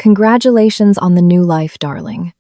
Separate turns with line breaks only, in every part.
Congratulations on the new life, darling.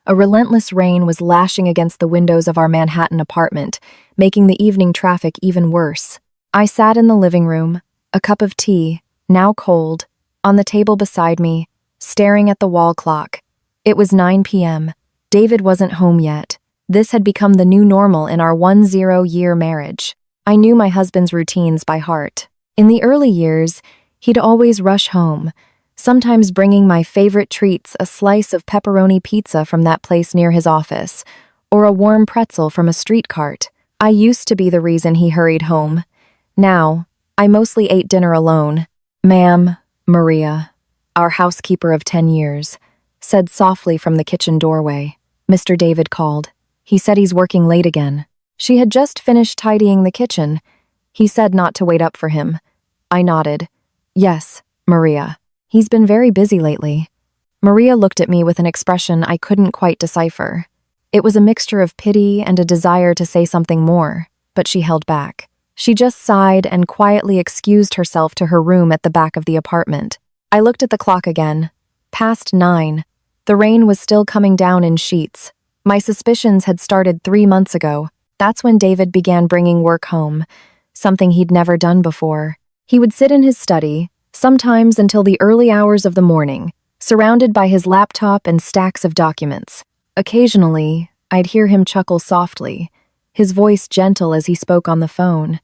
A relentless rain was lashing against the windows of our Manhattan apartment, making the evening traffic even worse. I sat in the living room, a cup of tea, now cold, on the table beside me, staring at the wall clock. It was 9 p.m. David wasn't home yet. This had become the new normal in our 10-year marriage. I knew my husband's routines by heart. In the early years, he'd always rush home, sometimes bringing my favorite treats, a slice of pepperoni pizza from that place near his office, or a warm pretzel from a street cart. I used to be the reason he hurried home. Now, I mostly ate dinner alone. "Ma'am, Maria, our housekeeper of 10 years, said softly from the kitchen doorway. Mr. David called. He said he's working late again. She had just finished tidying the kitchen. He said not to wait up for him. I nodded. Yes, Maria. He's been very busy lately. Maria looked at me with an expression I couldn't quite decipher. It was a mixture of pity and a desire to say something more, but she held back. She just sighed and quietly excused herself to her room at the back of the apartment. I looked at the clock again. Past 9. The rain was still coming down in sheets. My suspicions had started 3 months ago. That's when David began bringing work home, something he'd never done before. He would sit in his study, sometimes until the early hours of the morning, surrounded by his laptop and stacks of documents. Occasionally, I'd hear him chuckle softly, his voice gentle as he spoke on the phone.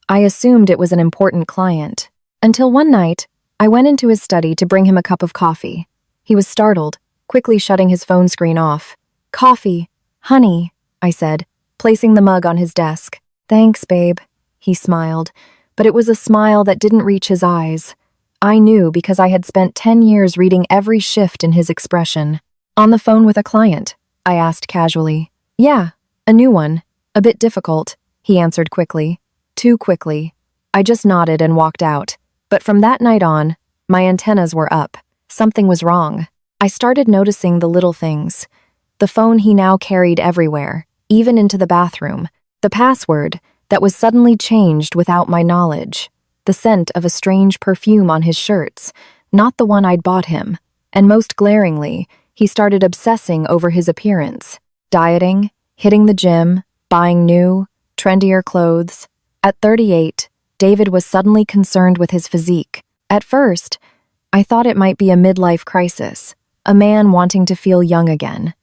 I assumed it was an important client, until one night, I went into his study to bring him a cup of coffee. He was startled, quickly shutting his phone screen off. "Coffee, honey," I said, placing the mug on his desk. "Thanks, babe," he smiled, but it was a smile that didn't reach his eyes. I knew because I had spent 10 years reading every shift in his expression. "On the phone with a client?" I asked casually. "Yeah, a new one. A bit difficult," he answered quickly. Too quickly. I just nodded and walked out. But from that night on, my antennas were up. Something was wrong. I started noticing the little things. The phone he now carried everywhere, even into the bathroom. The password that was suddenly changed without my knowledge. The scent of a strange perfume on his shirts, not the one I'd bought him. And most glaringly, he started obsessing over his appearance. Dieting, hitting the gym, buying new, trendier clothes. At 38, David was suddenly concerned with his physique. At first, I thought it might be a midlife crisis, a man wanting to feel young again.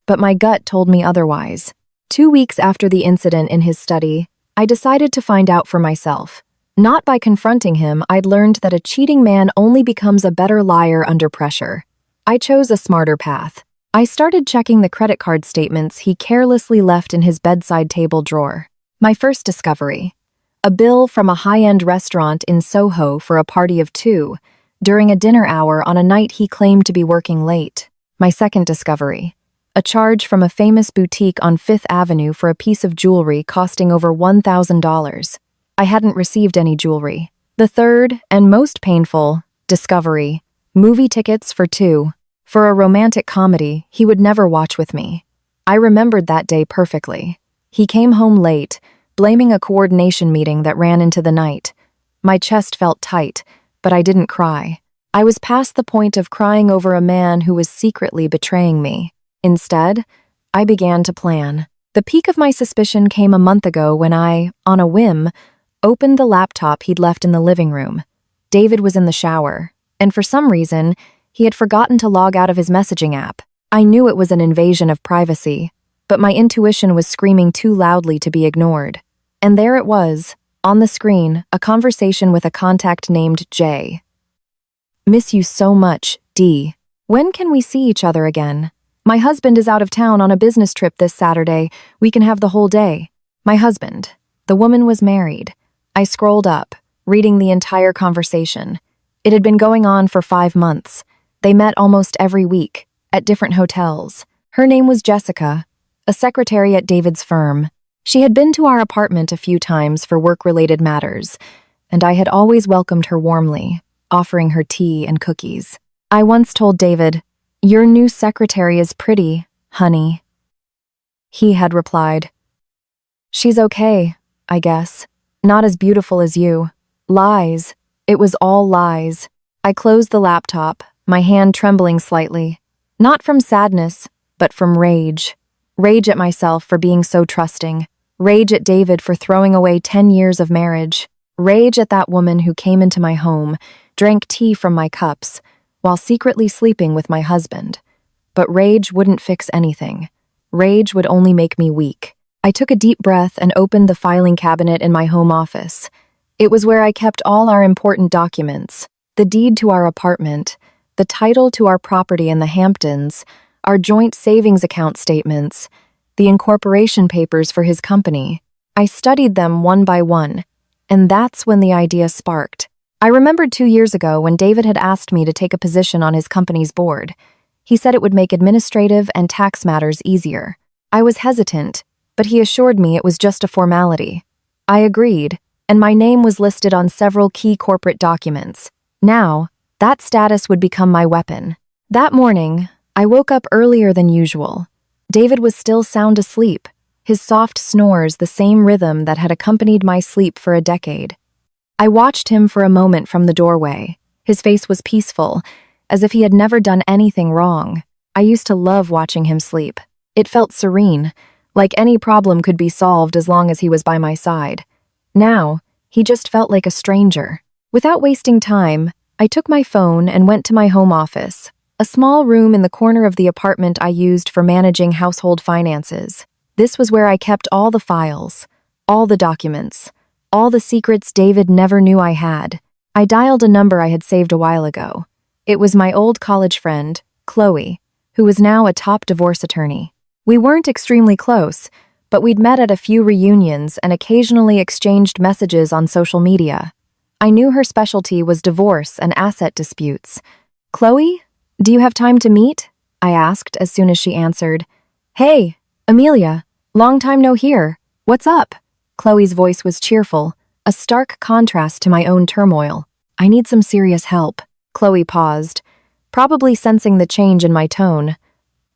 But my gut told me otherwise. 2 weeks after the incident in his study, I decided to find out for myself. Not by confronting him, I'd learned that a cheating man only becomes a better liar under pressure. I chose a smarter path. I started checking the credit card statements he carelessly left in his bedside table drawer. My first discovery: a bill from a high-end restaurant in Soho for a party of 2, during a dinner hour on a night he claimed to be working late. My second discovery: a charge from a famous boutique on 5th Avenue for a piece of jewelry costing over $1,000. I hadn't received any jewelry. The third, and most painful, discovery: movie tickets for 2. For a romantic comedy he would never watch with me. I remembered that day perfectly. He came home late, blaming a coordination meeting that ran into the night. My chest felt tight, but I didn't cry. I was past the point of crying over a man who was secretly betraying me. Instead, I began to plan. The peak of my suspicion came a month ago when I, on a whim, opened the laptop he'd left in the living room. David was in the shower, and for some reason, he had forgotten to log out of his messaging app. I knew it was an invasion of privacy, but my intuition was screaming too loudly to be ignored. And there it was, on the screen, a conversation with a contact named J. "Miss you so much, D. When can we see each other again? My husband is out of town on a business trip this Saturday. We can have the whole day." My husband. The woman was married. I scrolled up, reading the entire conversation. It had been going on for 5 months. They met almost every week, at different hotels. Her name was Jessica, a secretary at David's firm. She had been to our apartment a few times for work-related matters, and I had always welcomed her warmly, offering her tea and cookies. I once told David, "Your new secretary is pretty, honey." He had replied, "She's okay, I guess. Not as beautiful as you. Lies. It was all lies." I closed the laptop, my hand trembling slightly. Not from sadness, but from rage. Rage at myself for being so trusting. Rage at David for throwing away 10 years of marriage. Rage at that woman who came into my home, drank tea from my cups, while secretly sleeping with my husband. But rage wouldn't fix anything. Rage would only make me weak. I took a deep breath and opened the filing cabinet in my home office. It was where I kept all our important documents, the deed to our apartment, the title to our property in the Hamptons, our joint savings account statements, the incorporation papers for his company. I studied them one by one, and that's when the idea sparked. I remembered 2 years ago when David had asked me to take a position on his company's board. He said it would make administrative and tax matters easier. I was hesitant, but he assured me it was just a formality. I agreed, and my name was listed on several key corporate documents. Now, that status would become my weapon. That morning, I woke up earlier than usual. David was still sound asleep, his soft snores the same rhythm that had accompanied my sleep for a decade. I watched him for a moment from the doorway. His face was peaceful, as if he had never done anything wrong. I used to love watching him sleep. It felt serene, like any problem could be solved as long as he was by my side. Now, he just felt like a stranger. Without wasting time, I took my phone and went to my home office, a small room in the corner of the apartment I used for managing household finances. This was where I kept all the files, all the documents, all the secrets David never knew I had. I dialed a number I had saved a while ago. It was my old college friend, Chloe, who was now a top divorce attorney. We weren't extremely close, but we'd met at a few reunions and occasionally exchanged messages on social media. I knew her specialty was divorce and asset disputes. "Chloe, do you have time to meet?" I asked as soon as she answered. "Hey, Amelia, long time no hear. What's up?" Chloe's voice was cheerful, a stark contrast to my own turmoil. "I need some serious help." Chloe paused, probably sensing the change in my tone.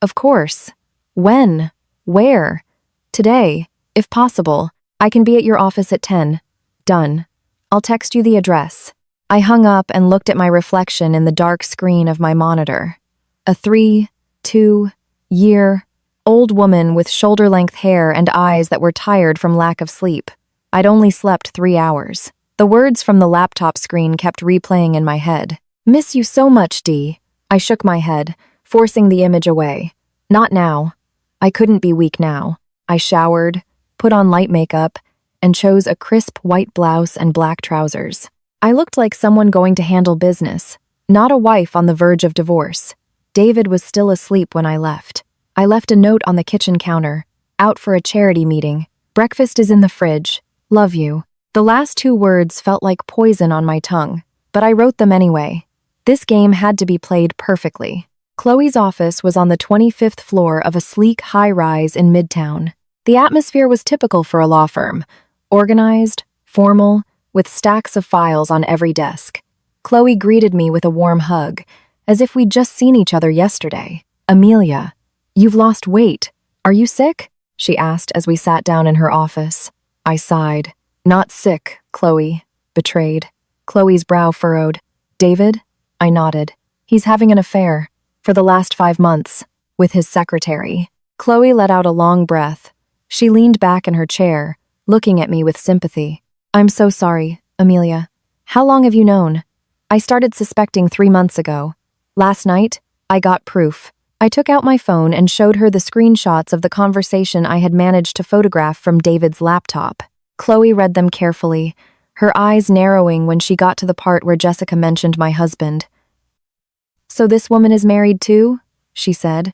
"Of course. When? Where?" "Today, if possible. I can be at your office at 10. Done. I'll text you the address." I hung up and looked at my reflection in the dark screen of my monitor. A 32-year-old woman with shoulder-length hair and eyes that were tired from lack of sleep. I'd only slept 3 hours. The words from the laptop screen kept replaying in my head. "Miss you so much, Dee." I shook my head, forcing the image away. Not now. I couldn't be weak now. I showered, put on light makeup, and chose a crisp white blouse and black trousers. I looked like someone going to handle business, not a wife on the verge of divorce. David was still asleep when I left. I left a note on the kitchen counter, "Out for a charity meeting. Breakfast is in the fridge. Love you." The last 2 words felt like poison on my tongue, but I wrote them anyway. This game had to be played perfectly. Chloe's office was on the 25th floor of a sleek high-rise in Midtown. The atmosphere was typical for a law firm, organized, formal, with stacks of files on every desk. Chloe greeted me with a warm hug, as if we'd just seen each other yesterday. "Amelia, you've lost weight. Are you sick?" she asked as we sat down in her office. I sighed. "Not sick, Chloe." Betrayed. Chloe's brow furrowed. "David?" I nodded. "He's having an affair. For the last 5 months. With his secretary." Chloe let out a long breath. She leaned back in her chair, looking at me with sympathy. "I'm so sorry, Amelia. How long have you known?" "I started suspecting 3 months ago. Last night, I got proof." I took out my phone and showed her the screenshots of the conversation I had managed to photograph from David's laptop. Chloe read them carefully, her eyes narrowing when she got to the part where Jessica mentioned my husband. "So this woman is married too?" she said.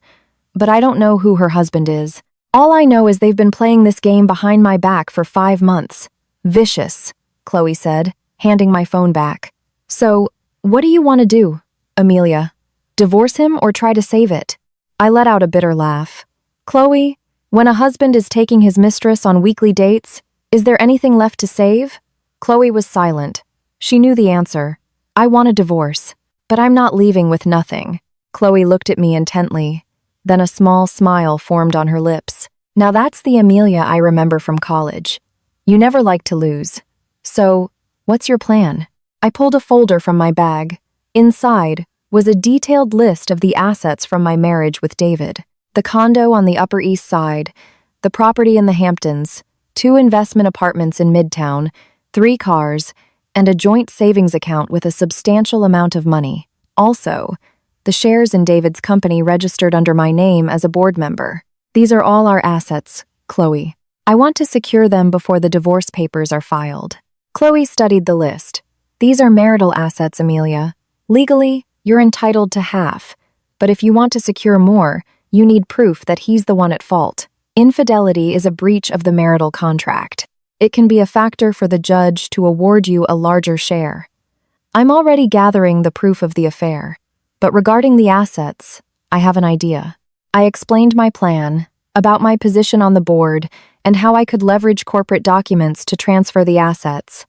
"But I don't know who her husband is. All I know is they've been playing this game behind my back for 5 months. Vicious," Chloe said, handing my phone back. "So, what do you want to do, Amelia? Divorce him or try to save it?" I let out a bitter laugh. "Chloe, when a husband is taking his mistress on weekly dates, is there anything left to save?" Chloe was silent. She knew the answer. "I want a divorce. But I'm not leaving with nothing." Chloe looked at me intently. Then a small smile formed on her lips. "Now that's the Amelia I remember from college. You never like to lose. So, what's your plan?" I pulled a folder from my bag. Inside was a detailed list of the assets from my marriage with David. The condo on the Upper East Side, the property in the Hamptons, 2 investment apartments in Midtown, 3 cars, and a joint savings account with a substantial amount of money. Also, the shares in David's company registered under my name as a board member. These are all our assets, Chloe. I want to secure them before the divorce papers are filed. Chloe studied the list. These are marital assets, Amelia. Legally, you're entitled to half, but if you want to secure more, you need proof that he's the one at fault. Infidelity is a breach of the marital contract. It can be a factor for the judge to award you a larger share. I'm already gathering the proof of the affair, but regarding the assets, I have an idea. I explained my plan, about my position on the board, and how I could leverage corporate documents to transfer the assets.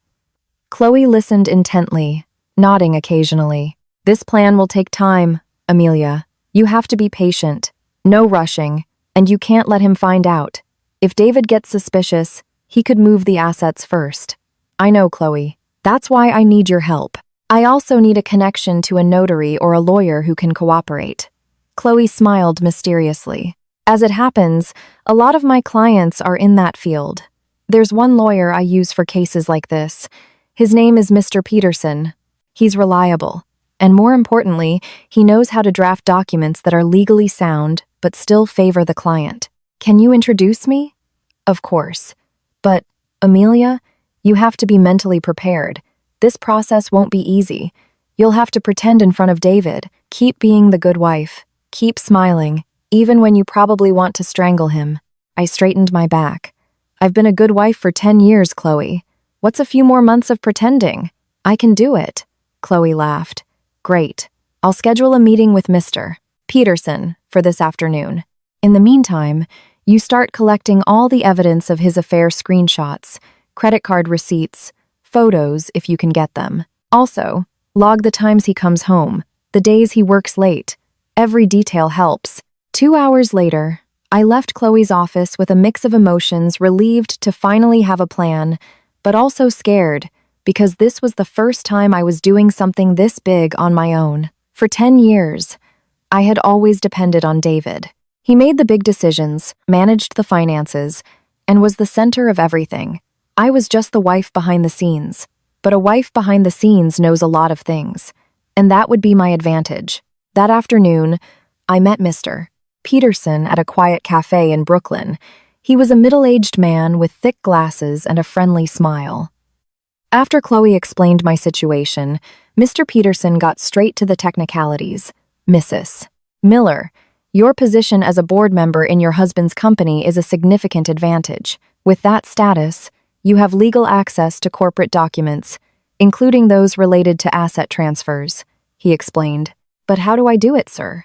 Chloe listened intently, nodding occasionally. This plan will take time, Amelia. You have to be patient, no rushing, and you can't let him find out. If David gets suspicious, he could move the assets first. I know, Chloe. That's why I need your help. I also need a connection to a notary or a lawyer who can cooperate. Chloe smiled mysteriously. As it happens, a lot of my clients are in that field. There's one lawyer I use for cases like this. His name is Mr. Peterson. He's reliable. And more importantly, he knows how to draft documents that are legally sound but still favor the client. Can you introduce me? Of course. But, Amelia, you have to be mentally prepared. This process won't be easy. You'll have to pretend in front of David. Keep being the good wife. Keep smiling, even when you probably want to strangle him. I straightened my back. I've been a good wife for 10 years, Chloe. What's a few more months of pretending? I can do it. Chloe laughed. Great. I'll schedule a meeting with Mr. Peterson for this afternoon. In the meantime, you start collecting all the evidence of his affair: screenshots, credit card receipts, photos if you can get them. Also, log the times he comes home, the days he works late. Every detail helps. 2 hours later, I left Chloe's office with a mix of emotions, relieved to finally have a plan, but also scared, because this was the first time I was doing something this big on my own. For 10 years, I had always depended on David. He made the big decisions, managed the finances, and was the center of everything. I was just the wife behind the scenes, but a wife behind the scenes knows a lot of things, and that would be my advantage. That afternoon, I met Mr. Peterson at a quiet cafe in Brooklyn. He was a middle-aged man with thick glasses and a friendly smile. After Chloe explained my situation, Mr. Peterson got straight to the technicalities. Mrs. Miller, your position as a board member in your husband's company is a significant advantage. With that status, you have legal access to corporate documents, including those related to asset transfers, he explained. But how do I do it, sir?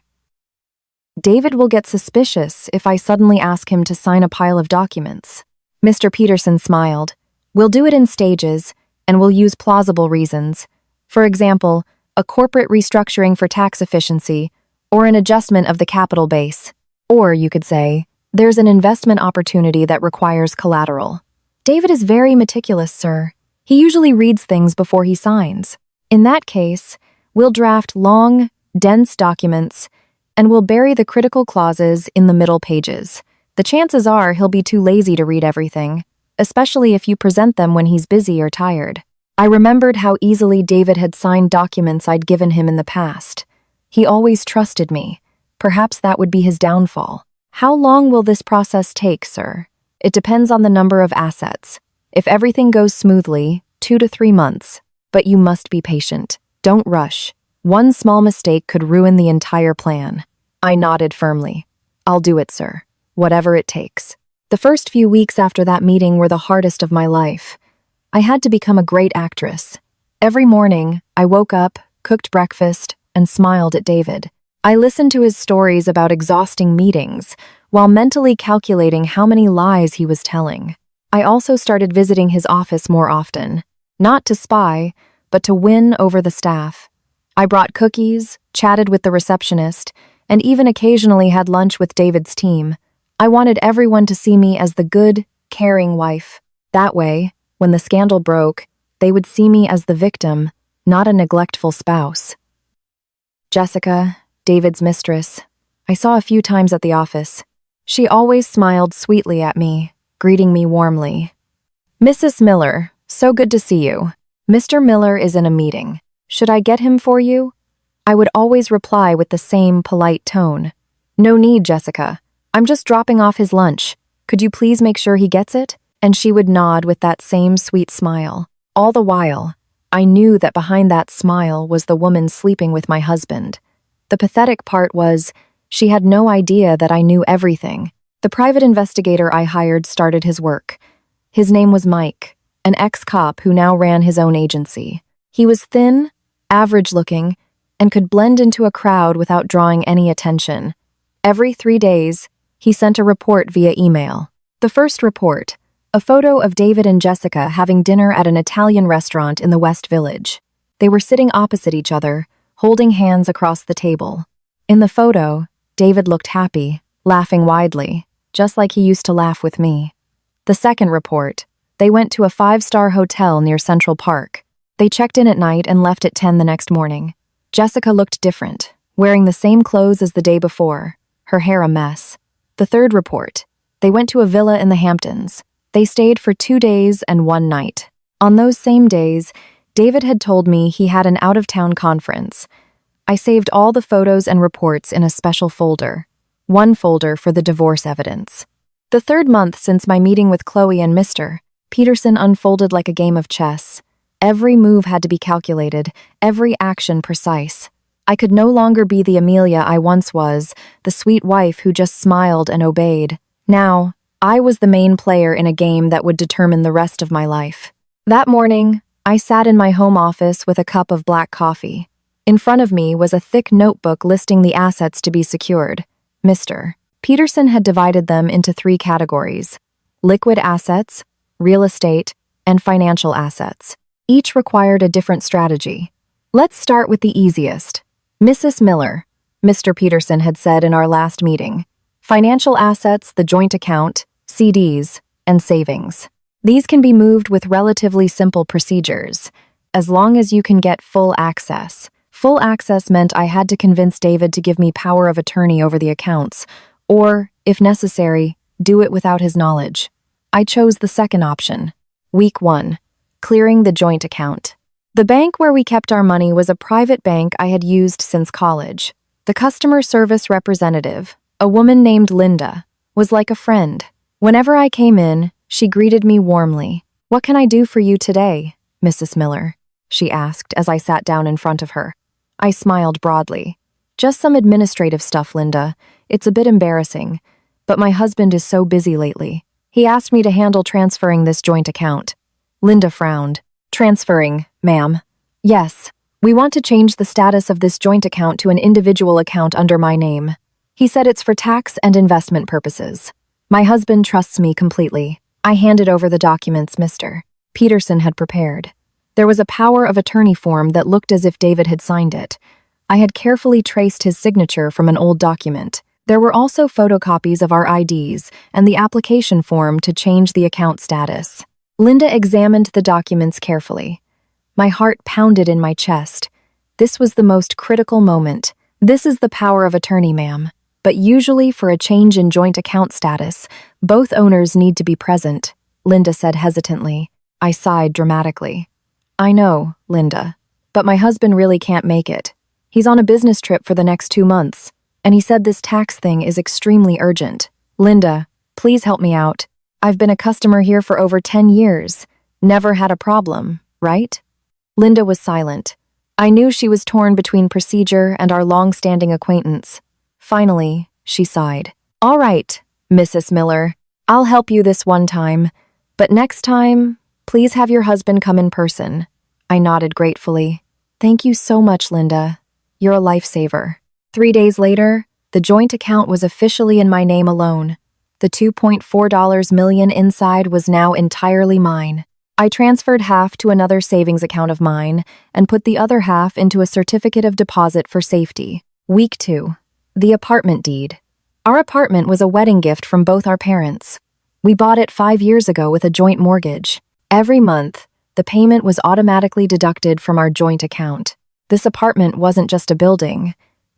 David will get suspicious if I suddenly ask him to sign a pile of documents. Mr. Peterson smiled. We'll do it in stages, and we'll use plausible reasons. For example, a corporate restructuring for tax efficiency, or an adjustment of the capital base. Or, you could say, there's an investment opportunity that requires collateral. David is very meticulous, sir. He usually reads things before he signs. In that case, we'll draft long, dense documents, and we'll bury the critical clauses in the middle pages. The chances are he'll be too lazy to read everything, especially if you present them when he's busy or tired. I remembered how easily David had signed documents I'd given him in the past. He always trusted me. Perhaps that would be his downfall. How long will this process take, sir? It depends on the number of assets. If everything goes smoothly, 2 to 3 months. But you must be patient. Don't rush. One small mistake could ruin the entire plan. I nodded firmly. I'll do it, sir. Whatever it takes. The first few weeks after that meeting were the hardest of my life. I had to become a great actress. Every morning, I woke up, cooked breakfast, and smiled at David. I listened to his stories about exhausting meetings, while mentally calculating how many lies he was telling. I also started visiting his office more often, not to spy, but to win over the staff. I brought cookies, chatted with the receptionist, and even occasionally had lunch with David's team. I wanted everyone to see me as the good, caring wife. That way, when the scandal broke, they would see me as the victim, not a neglectful spouse. Jessica, David's mistress, I saw a few times at the office. She always smiled sweetly at me, greeting me warmly. Mrs. Miller, so good to see you. Mr. Miller is in a meeting. Should I get him for you? I would always reply with the same polite tone. No need, Jessica. I'm just dropping off his lunch. Could you please make sure he gets it? And she would nod with that same sweet smile. All the while, I knew that behind that smile was the woman sleeping with my husband. The pathetic part was, she had no idea that I knew everything. The private investigator I hired started his work. His name was Mike, an ex-cop who now ran his own agency. He was thin, average-looking, and could blend into a crowd without drawing any attention. Every 3 days, he sent a report via email. The first report, a photo of David and Jessica having dinner at an Italian restaurant in the West Village. They were sitting opposite each other, holding hands across the table. In the photo, David looked happy, laughing widely, just like he used to laugh with me. The second report, they went to a 5-star hotel near Central Park. They checked in at night and left at 10 the next morning. Jessica looked different, wearing the same clothes as the day before, her hair a mess. The third report, they went to a villa in the Hamptons. They stayed for 2 days and 1 night. On those same days, David had told me he had an out-of-town conference. I saved all the photos and reports in a special folder. One folder for the divorce evidence. The third month since my meeting with Chloe and Mr. Peterson unfolded like a game of chess. Every move had to be calculated, every action precise. I could no longer be the Amelia I once was, the sweet wife who just smiled and obeyed. Now, I was the main player in a game that would determine the rest of my life. That morning, I sat in my home office with a cup of black coffee. In front of me was a thick notebook listing the assets to be secured. Mr. Peterson had divided them into 3 categories: liquid assets, real estate, and financial assets. Each required a different strategy. Let's start with the easiest. Mrs. Miller, Mr. Peterson had said in our last meeting. Financial assets, the joint account, CDs, and savings. These can be moved with relatively simple procedures, as long as you can get full access. Full access meant I had to convince David to give me power of attorney over the accounts, or, if necessary, do it without his knowledge. I chose the second option. Week 1. Clearing the joint account. The bank where we kept our money was a private bank I had used since college. The customer service representative, a woman named Linda, was like a friend. Whenever I came in, she greeted me warmly. "What can I do for you today, Mrs. Miller?" she asked as I sat down in front of her. I smiled broadly. "Just some administrative stuff, Linda. It's a bit embarrassing, but my husband is so busy lately. He asked me to handle transferring this joint account." Linda frowned. "Transferring, ma'am?" "Yes. We want to change the status of this joint account to an individual account under my name. He said it's for tax and investment purposes. My husband trusts me completely." I handed over the documents Mr. Peterson had prepared. There was a power of attorney form that looked as if David had signed it. I had carefully traced his signature from an old document. There were also photocopies of our IDs and the application form to change the account status. Linda examined the documents carefully. My heart pounded in my chest. This was the most critical moment. "This is the power of attorney, ma'am. But usually for a change in joint account status, both owners need to be present," Linda said hesitantly. I sighed dramatically. "I know, Linda, but my husband really can't make it. He's on a business trip for the next 2 months, and he said this tax thing is extremely urgent. Linda, please help me out. I've been a customer here for over 10 years. Never had a problem, right?" Linda was silent. I knew she was torn between procedure and our long-standing acquaintance. Finally, she sighed. "All right, Mrs. Miller, I'll help you this one time, but next time, please have your husband come in person." I nodded gratefully. "Thank you so much, Linda. You're a lifesaver." 3 days later, the joint account was officially in my name alone. The $2.4 million inside was now entirely mine. I transferred half to another savings account of mine and put the other half into a certificate of deposit for safety. Week 2. The apartment deed. Our apartment was a wedding gift from both our parents. We bought it 5 years ago with a joint mortgage. Every month, the payment was automatically deducted from our joint account. This apartment wasn't just a building,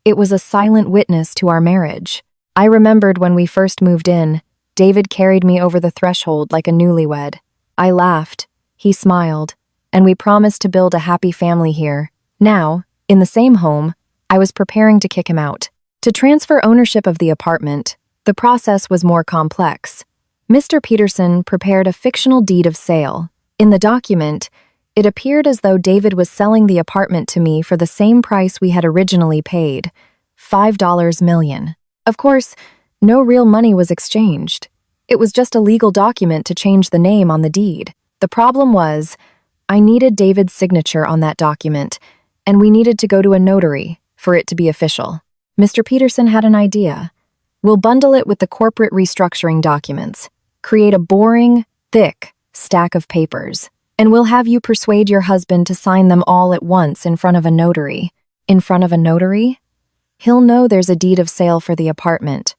It was a silent witness to our marriage. I remembered when we first moved in, David carried me over the threshold like a newlywed. I laughed, he smiled, and we promised to build a happy family here. Now, in the same home, I was preparing to kick him out. To transfer ownership of the apartment, the process was more complex. Mr. Peterson prepared a fictional deed of sale. In the document, it appeared as though David was selling the apartment to me for the same price we had originally paid, $5 million. Of course, no real money was exchanged. It was just a legal document to change the name on the deed. The problem was, I needed David's signature on that document, and we needed to go to a notary for it to be official. Mr. Peterson had an idea. We'll bundle it with the corporate restructuring documents, create a boring, thick stack of papers, and we'll have you persuade your husband to sign them all at once in front of a notary. In front of a notary? He'll know there's a deed of sale for the apartment.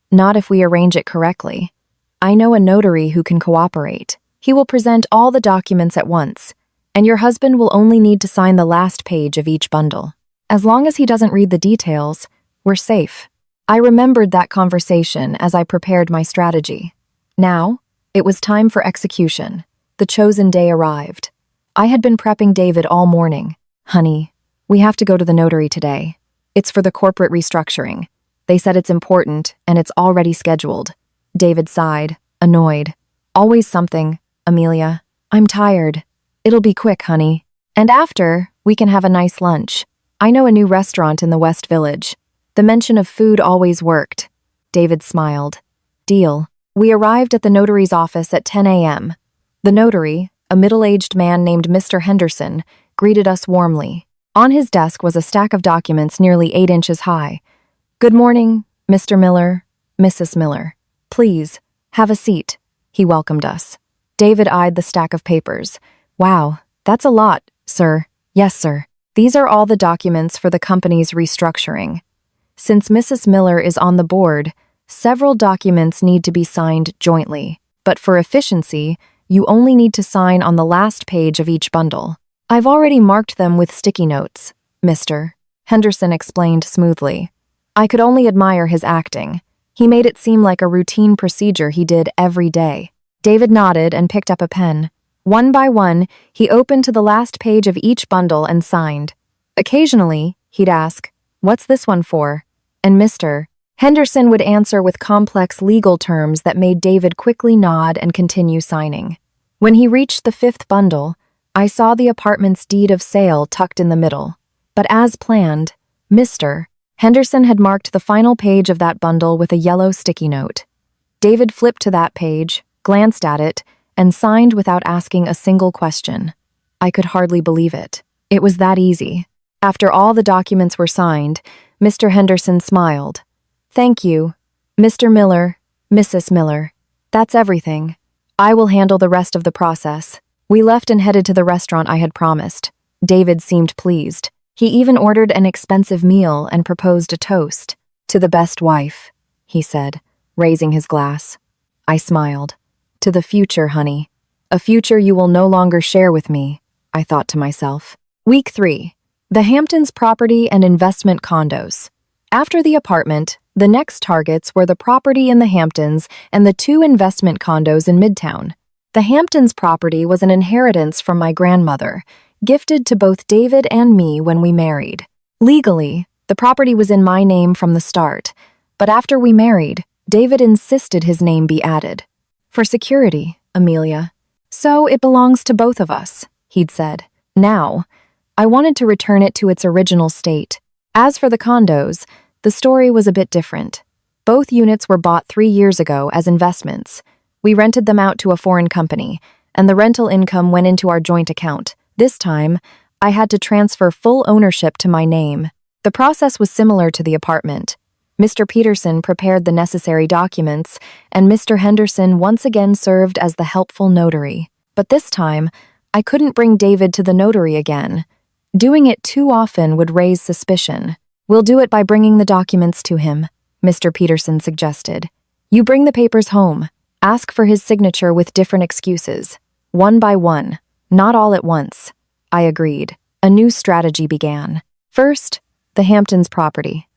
Not if we arrange it correctly. I know a notary who can cooperate. He will present all the documents at once, and your husband will only need to sign the last page of each bundle. As long as he doesn't read the details, we're safe. I remembered that conversation as I prepared my strategy. Now, it was time for execution. The chosen day arrived. I had been prepping David all morning. Honey, we have to go to the notary today. It's for the corporate restructuring. They said it's important, and it's already scheduled. David sighed, annoyed. Always something, Amelia. I'm tired. It'll be quick, honey. And after, we can have a nice lunch. I know a new restaurant in the West Village. The mention of food always worked. David smiled. Deal. We arrived at the notary's office at 10 a.m. The notary, a middle-aged man named Mr. Henderson, greeted us warmly. On his desk was a stack of documents nearly 8 inches high. Good morning, Mr. Miller, Mrs. Miller. Please, have a seat. He welcomed us. David eyed the stack of papers. Wow, that's a lot, sir. Yes, sir. These are all the documents for the company's restructuring. Since Mrs. Miller is on the board, several documents need to be signed jointly, but for efficiency, you only need to sign on the last page of each bundle. I've already marked them with sticky notes, Mr. Henderson explained smoothly. I could only admire his acting. He made it seem like a routine procedure he did every day. David nodded and picked up a pen. One by one, he opened to the last page of each bundle and signed. Occasionally, he'd ask, "What's this one for?" And Mr. Henderson would answer with complex legal terms that made David quickly nod and continue signing. When he reached the 5th bundle, I saw the apartment's deed of sale tucked in the middle. But as planned, Mr. Henderson had marked the final page of that bundle with a yellow sticky note. David flipped to that page, glanced at it, and signed without asking a single question. I could hardly believe it. It was that easy. After all the documents were signed, Mr. Henderson smiled. Thank you, Mr. Miller, Mrs. Miller. That's everything. I will handle the rest of the process. We left and headed to the restaurant I had promised. David seemed pleased. He even ordered an expensive meal and proposed a toast. To the best wife, he said, raising his glass. I smiled. To the future, honey. A future you will no longer share with me, I thought to myself. Week 3. The Hamptons property and investment condos. After the apartment, the next targets were the property in the Hamptons and the 2 investment condos in Midtown. The Hamptons property was an inheritance from my grandmother, gifted to both David and me when we married. Legally, the property was in my name from the start, but after we married, David insisted his name be added. For security, Amelia. So it belongs to both of us, he'd said. Now, I wanted to return it to its original state. As for the condos, the story was a bit different. Both units were bought 3 years ago as investments. We rented them out to a foreign company, and the rental income went into our joint account. This time, I had to transfer full ownership to my name. The process was similar to the apartment. Mr. Peterson prepared the necessary documents, and Mr. Henderson once again served as the helpful notary. But this time, I couldn't bring David to the notary again. Doing it too often would raise suspicion. We'll do it by bringing the documents to him, Mr. Peterson suggested. You bring the papers home. Ask for his signature with different excuses. One by one, not all at once. I agreed. A new strategy began. First, the Hamptons property.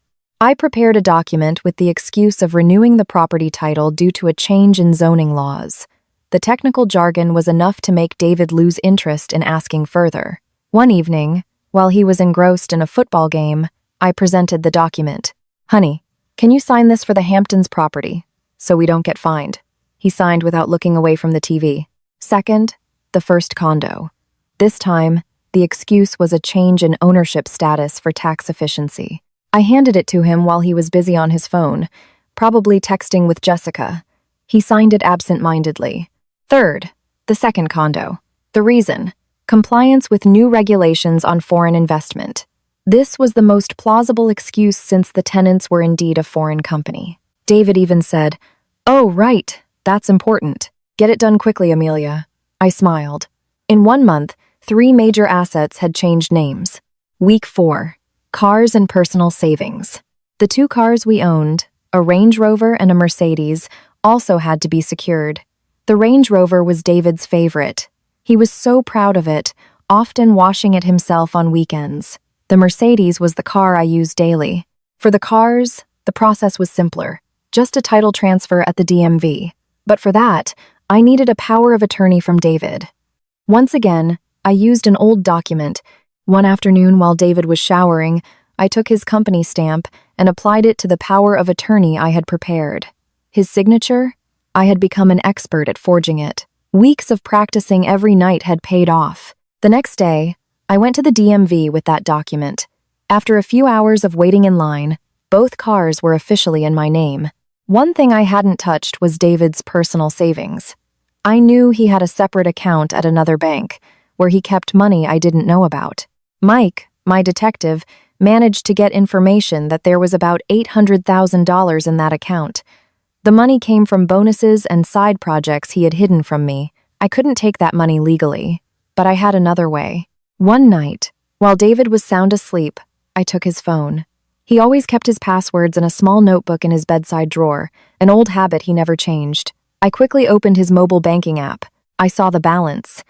I prepared a document with the excuse of renewing the property title due to a change in zoning laws. The technical jargon was enough to make David lose interest in asking further. One evening, while he was engrossed in a football game, I presented the document. "Honey, can you sign this for the Hamptons property, so we don't get fined?" He signed without looking away from the TV. Second, the first condo. This time, the excuse was a change in ownership status for tax efficiency. I handed it to him while he was busy on his phone, probably texting with Jessica. He signed it absent-mindedly. Third, the second condo. The reason: compliance with new regulations on foreign investment. This was the most plausible excuse since the tenants were indeed a foreign company. David even said, "Oh, right, that's important. Get it done quickly, Amelia." I smiled. In 1 month, 3 major assets had changed names. Week 4. Cars and personal savings. The 2 cars we owned, a Range Rover and a Mercedes, also had to be secured. The Range Rover was David's favorite. He was so proud of it, often washing it himself on weekends. The Mercedes was the car I used daily. For the cars, the process was simpler. Just a title transfer at the DMV. But for that, I needed a power of attorney from David. Once again, I used an old document. One afternoon while David was showering, I took his company stamp and applied it to the power of attorney I had prepared. His signature? I had become an expert at forging it. Weeks of practicing every night had paid off. The next day, I went to the DMV with that document. After a few hours of waiting in line, both cars were officially in my name. One thing I hadn't touched was David's personal savings. I knew he had a separate account at another bank, where he kept money I didn't know about. Mike, my detective, managed to get information that there was about $800,000 in that account. The money came from bonuses and side projects he had hidden from me. I couldn't take that money legally, but I had another way. One night, while David was sound asleep, I took his phone. He always kept his passwords in a small notebook in his bedside drawer, an old habit he never changed. I quickly opened his mobile banking app. I saw the balance: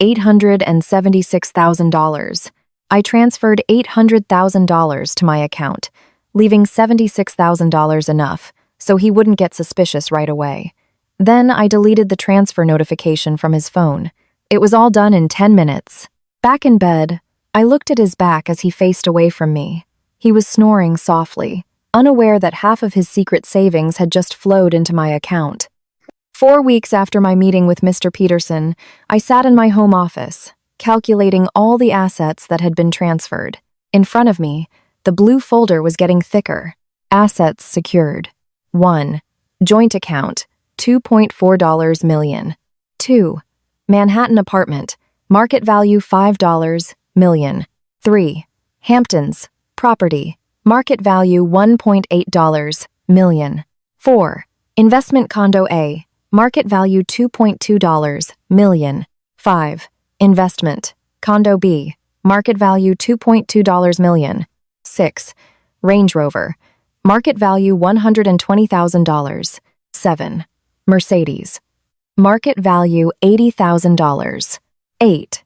$876,000. I transferred $800,000 to my account, leaving $76,000 enough, so he wouldn't get suspicious right away. Then I deleted the transfer notification from his phone. It was all done in 10 minutes. Back in bed, I looked at his back as he faced away from me. He was snoring softly, unaware that half of his secret savings had just flowed into my account. 4 weeks after my meeting with Mr. Peterson, I sat in my home office, calculating all the assets that had been transferred. In front of me, the blue folder was getting thicker. Assets secured. 1. Joint account, $2.4 million. 2. Manhattan apartment, market value $5 million. 3. Hamptons, property, market value $1.8 million. 4. Investment condo A, market value $2.2 million. 5. Investment, condo B, market value $2.2 million. 6. Range Rover, market value $120,000. 7. Mercedes, market value $80,000. 8.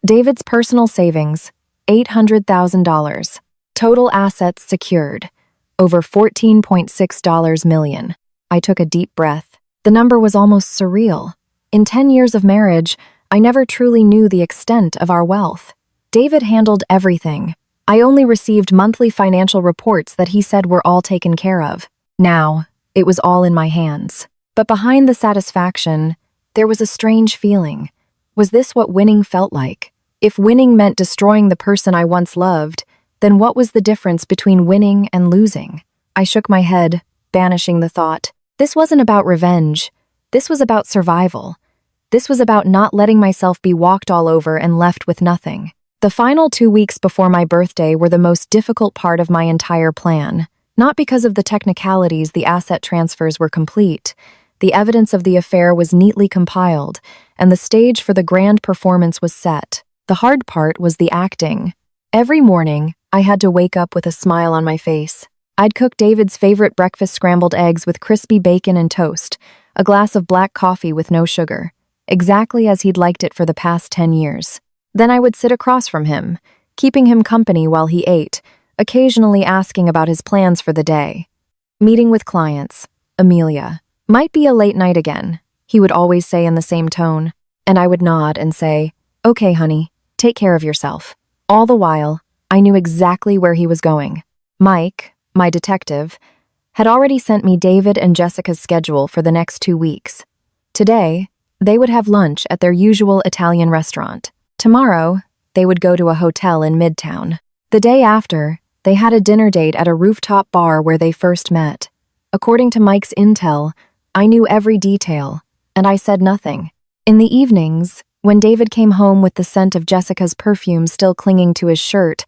David's personal savings, $800,000. Total assets secured, over $14.6 million. I took a deep breath. The number was almost surreal. In 10 years of marriage, I never truly knew the extent of our wealth. David handled everything. I only received monthly financial reports that he said were all taken care of. Now, it was all in my hands. But behind the satisfaction, there was a strange feeling. Was this what winning felt like? If winning meant destroying the person I once loved, then what was the difference between winning and losing? I shook my head, banishing the thought. This wasn't about revenge. This was about survival. This was about not letting myself be walked all over and left with nothing. The final 2 weeks before my birthday were the most difficult part of my entire plan. Not because of the technicalities, the asset transfers were complete. The evidence of the affair was neatly compiled, and the stage for the grand performance was set. The hard part was the acting. Every morning, I had to wake up with a smile on my face. I'd cook David's favorite breakfast scrambled eggs with crispy bacon and toast, a glass of black coffee with no sugar, exactly as he'd liked it for the past 10 years. Then I would sit across from him, keeping him company while he ate, occasionally asking about his plans for the day. Meeting with clients, Amelia. Might be a late night again, he would always say in the same tone, and I would nod and say, "Okay, honey, take care of yourself." All the while, I knew exactly where he was going. Mike, my detective, had already sent me David and Jessica's schedule for the next 2 weeks. Today, they would have lunch at their usual Italian restaurant. Tomorrow, they would go to a hotel in Midtown. The day after, they had a dinner date at a rooftop bar where they first met. According to Mike's intel, I knew every detail, and I said nothing. In the evenings, when David came home with the scent of Jessica's perfume still clinging to his shirt,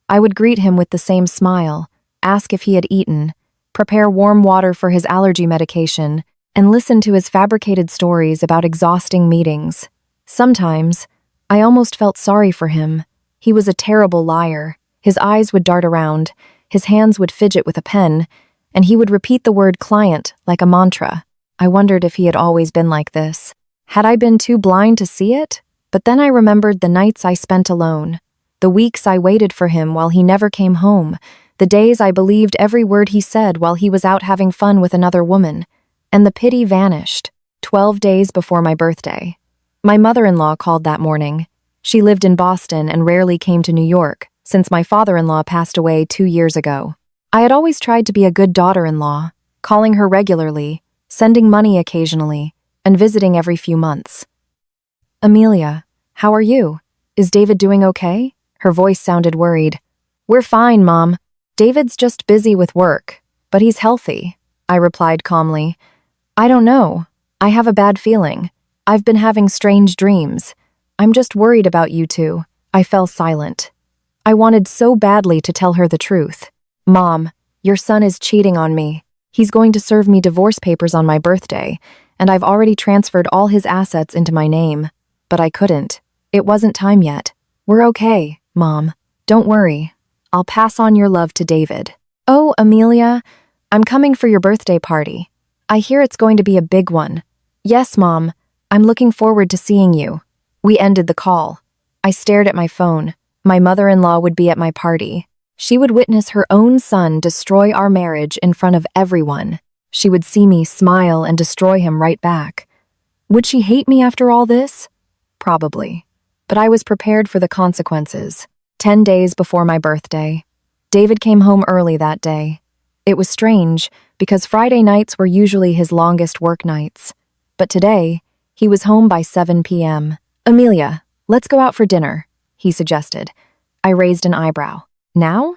I would greet him with the same smile, ask if he had eaten, prepare warm water for his allergy medication, and listen to his fabricated stories about exhausting meetings. Sometimes, I almost felt sorry for him. He was a terrible liar. His eyes would dart around, his hands would fidget with a pen, and he would repeat the word client like a mantra. I wondered if he had always been like this. Had I been too blind to see it? But then I remembered the nights I spent alone, the weeks I waited for him while he never came home, the days I believed every word he said while he was out having fun with another woman, and the pity vanished. 12 days before my birthday. My mother-in-law called that morning. She lived in Boston and rarely came to New York, since my father-in-law passed away 2 years ago. I had always tried to be a good daughter-in-law, calling her regularly, sending money occasionally, and visiting every few months. "Amelia, how are you? Is David doing okay?" Her voice sounded worried. "We're fine, Mom. David's just busy with work, but he's healthy," I replied calmly. "I don't know. I have a bad feeling. I've been having strange dreams. I'm just worried about you two." I fell silent. I wanted so badly to tell her the truth. "Mom, your son is cheating on me. He's going to serve me divorce papers on my birthday, and I've already transferred all his assets into my name. But I couldn't. It wasn't time yet. We're okay, Mom. Don't worry. I'll pass on your love to David." "Oh, Amelia, I'm coming for your birthday party. I hear it's going to be a big one." "Yes, Mom. I'm looking forward to seeing you." We ended the call. I stared at my phone. My mother-in-law would be at my party. She would witness her own son destroy our marriage in front of everyone. She would see me smile and destroy him right back. Would she hate me after all this? Probably. But I was prepared for the consequences. 10 days before my birthday. David came home early that day. It was strange, because Friday nights were usually his longest work nights. But today, he was home by 7 p.m. "Amelia, let's go out for dinner," he suggested. I raised an eyebrow. "Now?"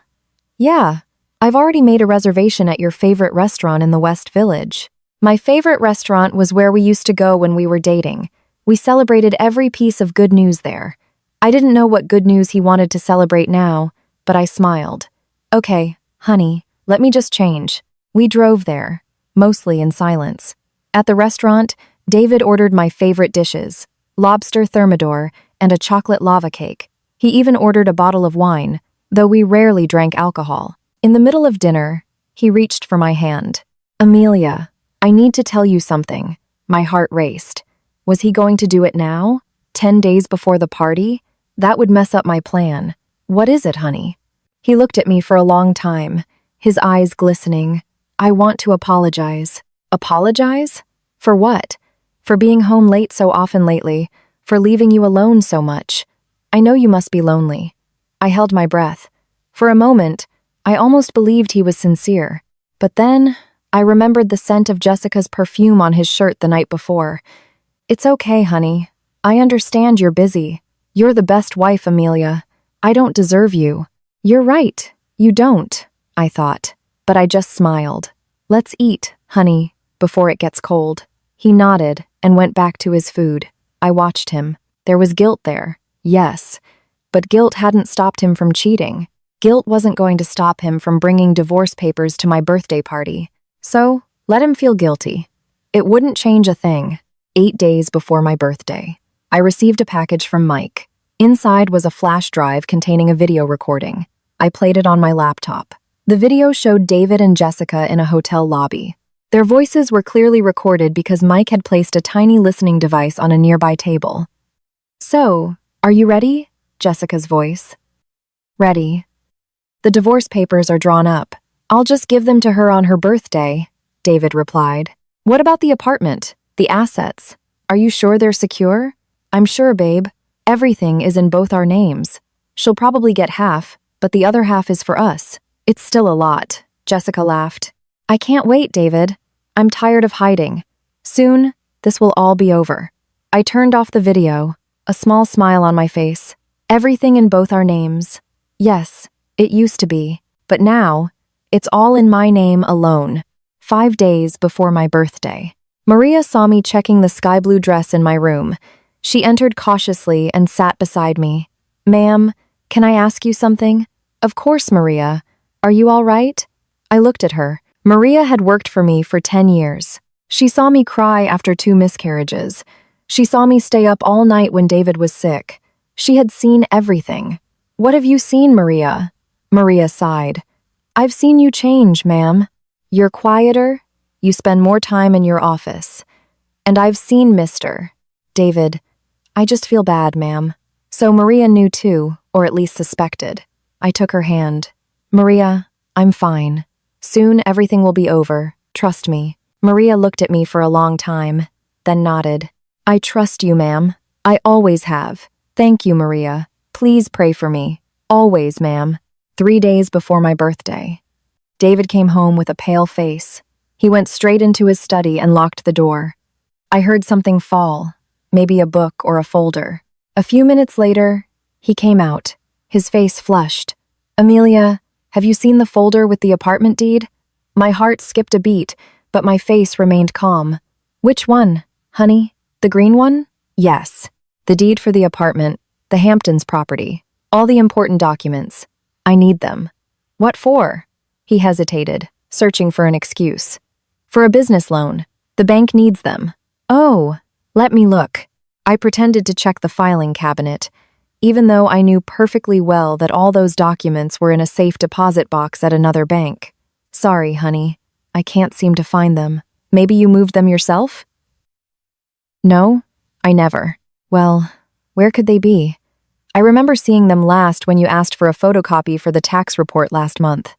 "Yeah, I've already made a reservation at your favorite restaurant in the West Village." My favorite restaurant was where we used to go when we were dating. We celebrated every piece of good news there. I didn't know what good news he wanted to celebrate now, but I smiled. "Okay, honey, let me just change." We drove there, mostly in silence. At the restaurant, David ordered my favorite dishes, lobster thermidor and a chocolate lava cake. He even ordered a bottle of wine, though we rarely drank alcohol. In the middle of dinner, he reached for my hand. "Amelia, I need to tell you something." My heart raced. Was he going to do it now? 10 days before the party? That would mess up my plan. "What is it, honey?" He looked at me for a long time, his eyes glistening. "I want to apologize." "Apologize? For what?" "For being home late so often lately, for leaving you alone so much. I know you must be lonely." I held my breath. For a moment, I almost believed he was sincere. But then, I remembered the scent of Jessica's perfume on his shirt the night before. "It's okay, honey. I understand you're busy. You're the best wife, Amelia. I don't deserve you." "You're right. You don't," I thought. But I just smiled. "Let's eat, honey, before it gets cold." He nodded and went back to his food. I watched him. There was guilt there, yes. But guilt hadn't stopped him from cheating. Guilt wasn't going to stop him from bringing divorce papers to my birthday party. So, let him feel guilty. It wouldn't change a thing. 8 days before my birthday, I received a package from Mike. Inside was a flash drive containing a video recording. I played it on my laptop. The video showed David and Jessica in a hotel lobby. Their voices were clearly recorded because Mike had placed a tiny listening device on a nearby table. "So, are you ready?" Jessica's voice. "Ready." The divorce papers are drawn up. I'll just give them to her on her birthday, David replied. What about the apartment? The assets? Are you sure they're secure? I'm sure, babe. Everything is in both our names. She'll probably get half, but the other half is for us. It's still a lot, Jessica laughed. I can't wait, David. I'm tired of hiding. Soon, this will all be over. I turned off the video, a small smile on my face. Everything in both our names. Yes, it used to be, but now, it's all in my name alone. 5 days before my birthday. Maria saw me checking the sky blue dress in my room. She entered cautiously and sat beside me. Ma'am, can I ask you something? Of course, Maria. Are you all right? I looked at her. Maria had worked for me for 10 years. She saw me cry after 2 miscarriages. She saw me stay up all night when David was sick. She had seen everything. What have you seen, Maria? Maria sighed. I've seen you change, ma'am. You're quieter. You spend more time in your office. And I've seen Mr. David. I just feel bad, ma'am. So Maria knew too, or at least suspected. I took her hand. Maria, I'm fine. Soon everything will be over. Trust me. Maria looked at me for a long time, then nodded. I trust you, ma'am. I always have. Thank you, Maria. Please pray for me. Always, ma'am. 3 days before my birthday. David came home with a pale face. He went straight into his study and locked the door. I heard something fall, maybe a book or a folder. A few minutes later, he came out, his face flushed. Amelia, have you seen the folder with the apartment deed? My heart skipped a beat, but my face remained calm. Which one, honey? The green one? Yes. The deed for the apartment, the Hamptons property, all the important documents. I need them. What for? He hesitated, searching for an excuse. For a business loan. The bank needs them. Oh, let me look. I pretended to check the filing cabinet, even though I knew perfectly well that all those documents were in a safe deposit box at another bank. Sorry, honey. I can't seem to find them. Maybe you moved them yourself? No, I never. Well, where could they be? I remember seeing them last when you asked for a photocopy for the tax report last month.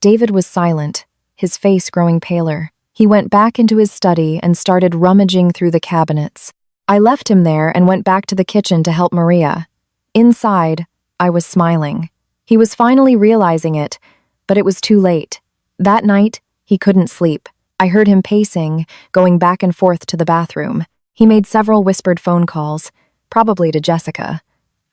David was silent, his face growing paler. He went back into his study and started rummaging through the cabinets. I left him there and went back to the kitchen to help Maria. Inside, I was smiling. He was finally realizing it, but it was too late. That night, he couldn't sleep. I heard him pacing, going back and forth to the bathroom. He made several whispered phone calls, probably to Jessica.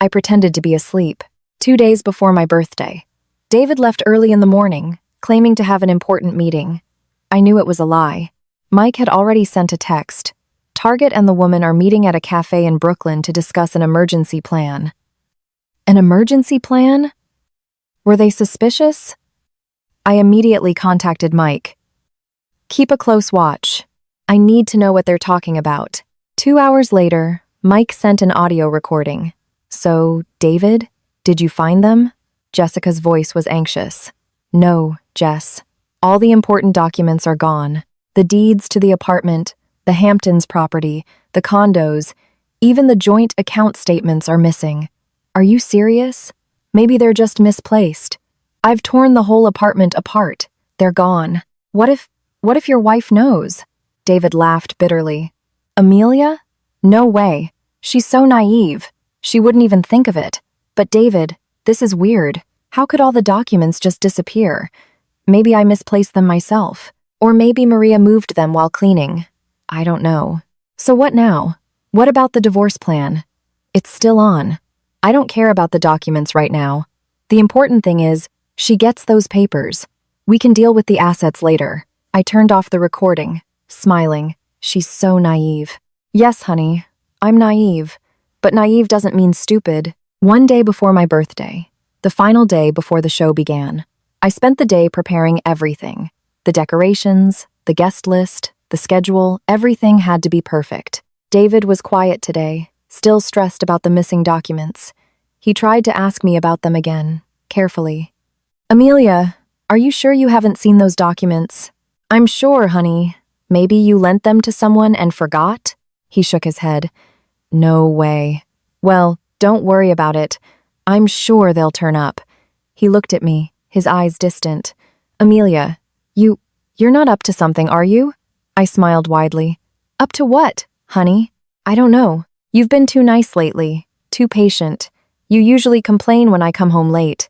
I pretended to be asleep. 2 days before my birthday. David left early in the morning, claiming to have an important meeting. I knew it was a lie. Mike had already sent a text. Target and the woman are meeting at a cafe in Brooklyn to discuss an emergency plan. An emergency plan? Were they suspicious? I immediately contacted Mike. Keep a close watch. I need to know what they're talking about. 2 hours later, Mike sent an audio recording. So, David, did you find them? Jessica's voice was anxious. No, Jess. All the important documents are gone. The deeds to the apartment, the Hamptons property, the condos, even the joint account statements are missing. Are you serious? Maybe they're just misplaced. I've torn the whole apartment apart. They're gone. What if your wife knows? David laughed bitterly. Amelia? No way. She's so naive. She wouldn't even think of it. But David, this is weird. How could all the documents just disappear? Maybe I misplaced them myself. Or maybe Maria moved them while cleaning. I don't know. So what now? What about the divorce plan? It's still on. I don't care about the documents right now. The important thing is, she gets those papers. We can deal with the assets later. I turned off the recording, smiling. She's so naive. Yes, honey, I'm naive. But naive doesn't mean stupid. 1 day before my birthday, the final day before the show began, I spent the day preparing everything. The decorations, the guest list, the schedule, everything had to be perfect. David was quiet today, still stressed about the missing documents. He tried to ask me about them again, carefully. Amelia, are you sure you haven't seen those documents? I'm sure, honey. Maybe you lent them to someone and forgot? He shook his head. No way. Well, don't worry about it. I'm sure they'll turn up. He looked at me, his eyes distant. Amelia, you're not up to something, are you? I smiled widely. Up to what, honey? I don't know. You've been too nice lately, too patient. You usually complain when I come home late.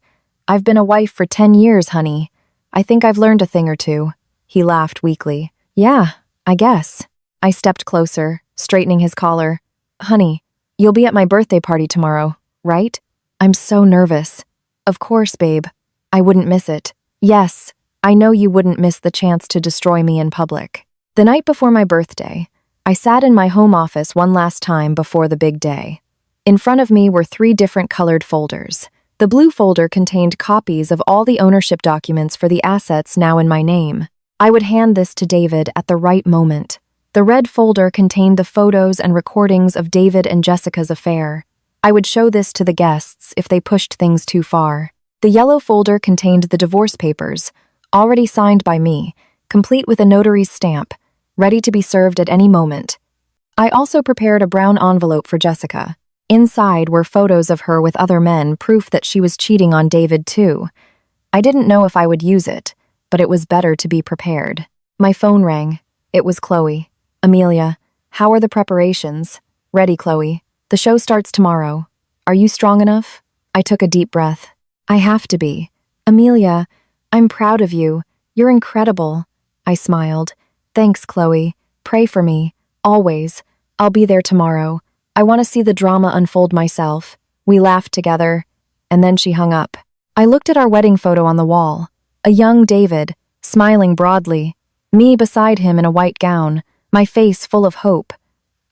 I've been a wife for 10 years, honey. I think I've learned a thing or two. He laughed weakly. Yeah, I guess. I stepped closer, straightening his collar. Honey, you'll be at my birthday party tomorrow, right? I'm so nervous. Of course, babe. I wouldn't miss it. Yes, I know you wouldn't miss the chance to destroy me in public. The night before my birthday, I sat in my home office one last time before the big day. In front of me were 3 different colored folders. The blue folder contained copies of all the ownership documents for the assets now in my name. I would hand this to David at the right moment. The red folder contained the photos and recordings of David and Jessica's affair. I would show this to the guests if they pushed things too far. The yellow folder contained the divorce papers, already signed by me, complete with a notary's stamp, ready to be served at any moment. I also prepared a brown envelope for Jessica. Inside were photos of her with other men, proof that she was cheating on David too. I didn't know if I would use it, but it was better to be prepared. My phone rang. It was Chloe. Amelia, how are the preparations? Ready, Chloe. The show starts tomorrow. Are you strong enough? I took a deep breath. I have to be. Amelia, I'm proud of you. You're incredible. I smiled. Thanks, Chloe. Pray for me. Always. I'll be there tomorrow. I want to see the drama unfold myself. We laughed together, and then she hung up. I looked at our wedding photo on the wall. A young David, smiling broadly. Me beside him in a white gown, my face full of hope.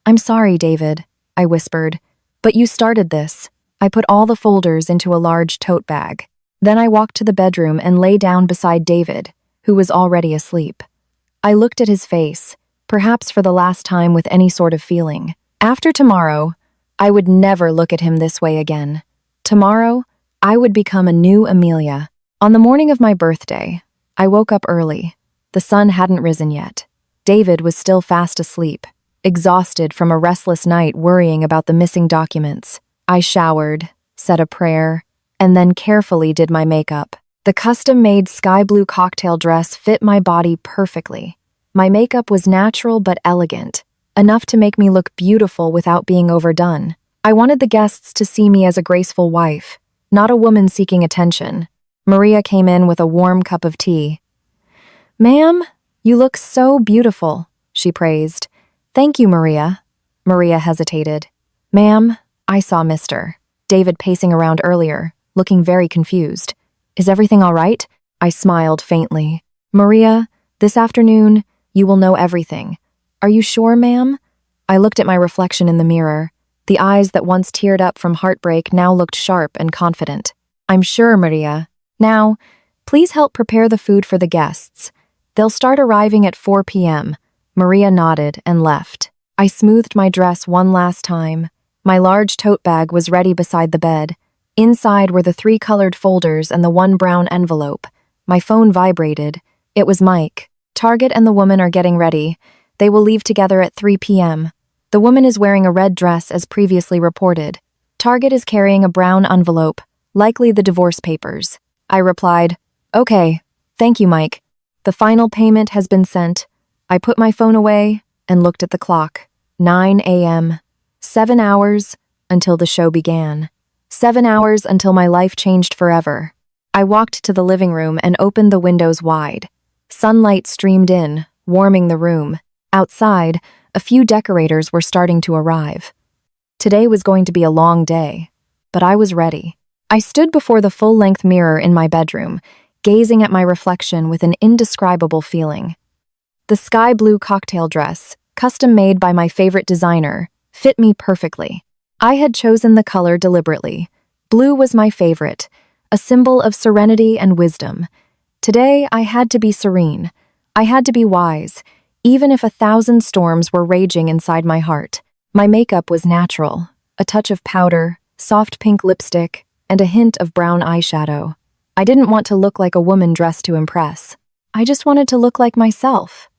I'm sorry, David, I whispered. But you started this. I put all the folders into a large tote bag. Then I walked to the bedroom and lay down beside David, who was already asleep. I looked at his face, perhaps for the last time with any sort of feeling. After tomorrow, I would never look at him this way again. Tomorrow, I would become a new Amelia. On the morning of my birthday, I woke up early. The sun hadn't risen yet. David was still fast asleep, exhausted from a restless night worrying about the missing documents. I showered, said a prayer, and then carefully did my makeup. The custom-made sky blue cocktail dress fit my body perfectly. My makeup was natural but elegant, enough to make me look beautiful without being overdone. I wanted the guests to see me as a graceful wife, not a woman seeking attention. Maria came in with a warm cup of tea. Ma'am, you look so beautiful, she praised. Thank you, Maria. Maria hesitated. Ma'am, I saw Mr. David pacing around earlier, looking very confused. Is everything all right? I smiled faintly. Maria, this afternoon, you will know everything. Are you sure, ma'am? I looked at my reflection in the mirror. The eyes that once teared up from heartbreak now looked sharp and confident. I'm sure, Maria. Now, please help prepare the food for the guests. They'll start arriving at 4 p.m. Maria nodded and left. I smoothed my dress one last time. My large tote bag was ready beside the bed. Inside were the 3 colored folders and the 1 brown envelope. My phone vibrated. It was Mike. Target and the woman are getting ready. They will leave together at 3 p.m. The woman is wearing a red dress as previously reported. Target is carrying a brown envelope, likely the divorce papers. I replied, Okay, thank you, Mike. The final payment has been sent. I put my phone away and looked at the clock. 9 a.m. 7 hours until the show began. 7 hours until my life changed forever. I walked to the living room and opened the windows wide. Sunlight streamed in, warming the room. Outside, a few decorators were starting to arrive. Today was going to be a long day, but I was ready. I stood before the full-length mirror in my bedroom, gazing at my reflection with an indescribable feeling. The sky blue cocktail dress, custom-made by my favorite designer, fit me perfectly. I had chosen the color deliberately. Blue was my favorite, a symbol of serenity and wisdom. Today, I had to be serene. I had to be wise, even if 1,000 storms were raging inside my heart. My makeup was natural, a touch of powder, soft pink lipstick, and a hint of brown eyeshadow. I didn't want to look like a woman dressed to impress. I just wanted to look like myself.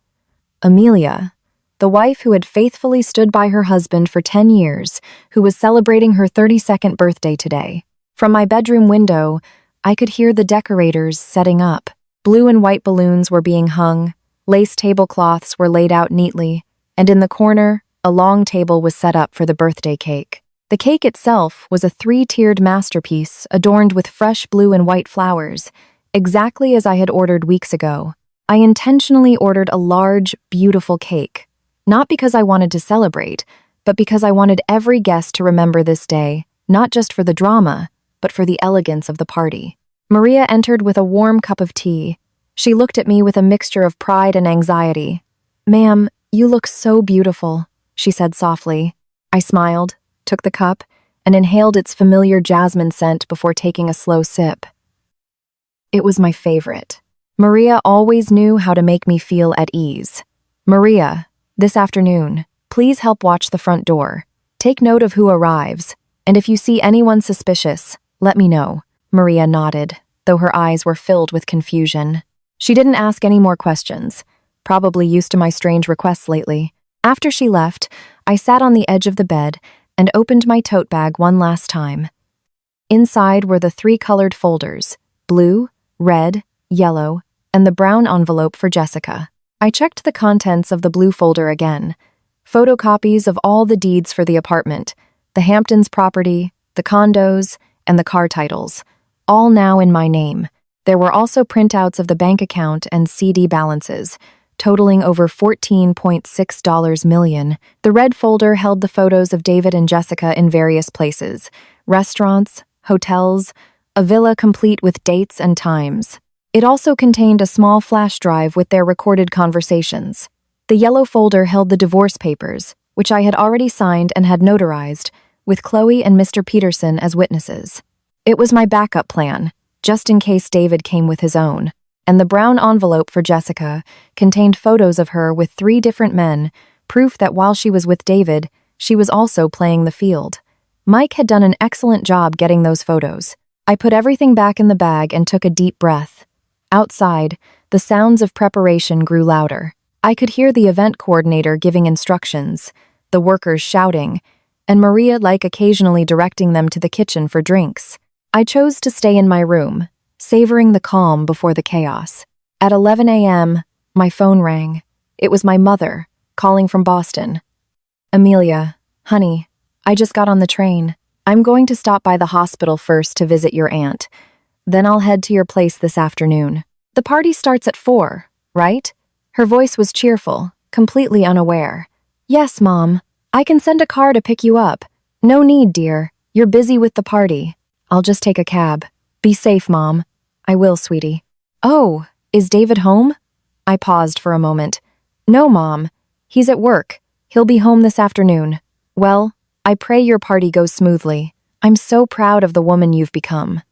Amelia, the wife who had faithfully stood by her husband for 10 years, who was celebrating her 32nd birthday today. From my bedroom window, I could hear the decorators setting up. Blue and white balloons were being hung, lace tablecloths were laid out neatly, and in the corner, a long table was set up for the birthday cake. The cake itself was a 3-tiered masterpiece adorned with fresh blue and white flowers, exactly as I had ordered weeks ago. I intentionally ordered a large, beautiful cake, not because I wanted to celebrate, but because I wanted every guest to remember this day, not just for the drama, but for the elegance of the party. Maria entered with a warm cup of tea. She looked at me with a mixture of pride and anxiety. "Ma'am, you look so beautiful," she said softly. I smiled, took the cup, and inhaled its familiar jasmine scent before taking a slow sip. It was my favorite. Maria always knew how to make me feel at ease. "Maria, this afternoon, please help watch the front door. Take note of who arrives, and if you see anyone suspicious, let me know." Maria nodded, though her eyes were filled with confusion. She didn't ask any more questions, probably used to my strange requests lately. After she left, I sat on the edge of the bed and opened my tote bag one last time. Inside were the 3 colored folders: blue, red, yellow, and the brown envelope for Jessica. I checked the contents of the blue folder again. Photocopies of all the deeds for the apartment, the Hamptons property, the condos, and the car titles, all now in my name. There were also printouts of the bank account and CD balances, totaling over $14.6 million. The red folder held the photos of David and Jessica in various places: restaurants, hotels, a villa complete with dates and times. It also contained a small flash drive with their recorded conversations. The yellow folder held the divorce papers, which I had already signed and had notarized, with Chloe and Mr. Peterson as witnesses. It was my backup plan, just in case David came with his own. And the brown envelope for Jessica contained photos of her with 3 different men, proof that while she was with David, she was also playing the field. Mike had done an excellent job getting those photos. I put everything back in the bag and took a deep breath. Outside, the sounds of preparation grew louder. I could hear the event coordinator giving instructions, the workers shouting, and Maria occasionally directing them to the kitchen for drinks. I chose to stay in my room, savoring the calm before the chaos. At 11 a.m., my phone rang. It was my mother, calling from Boston. "Amelia, honey, I just got on the train. I'm going to stop by the hospital first to visit your aunt. Then I'll head to your place this afternoon. The party starts at 4, right?" Her voice was cheerful, completely unaware. "Yes, Mom. I can send a car to pick you up." "No need, dear. You're busy with the party. I'll just take a cab. Be safe, Mom." "I will, sweetie." "Oh, is David home?" I paused for a moment. "No, Mom. He's at work. He'll be home this afternoon." "Well, I pray your party goes smoothly. I'm so proud of the woman you've become."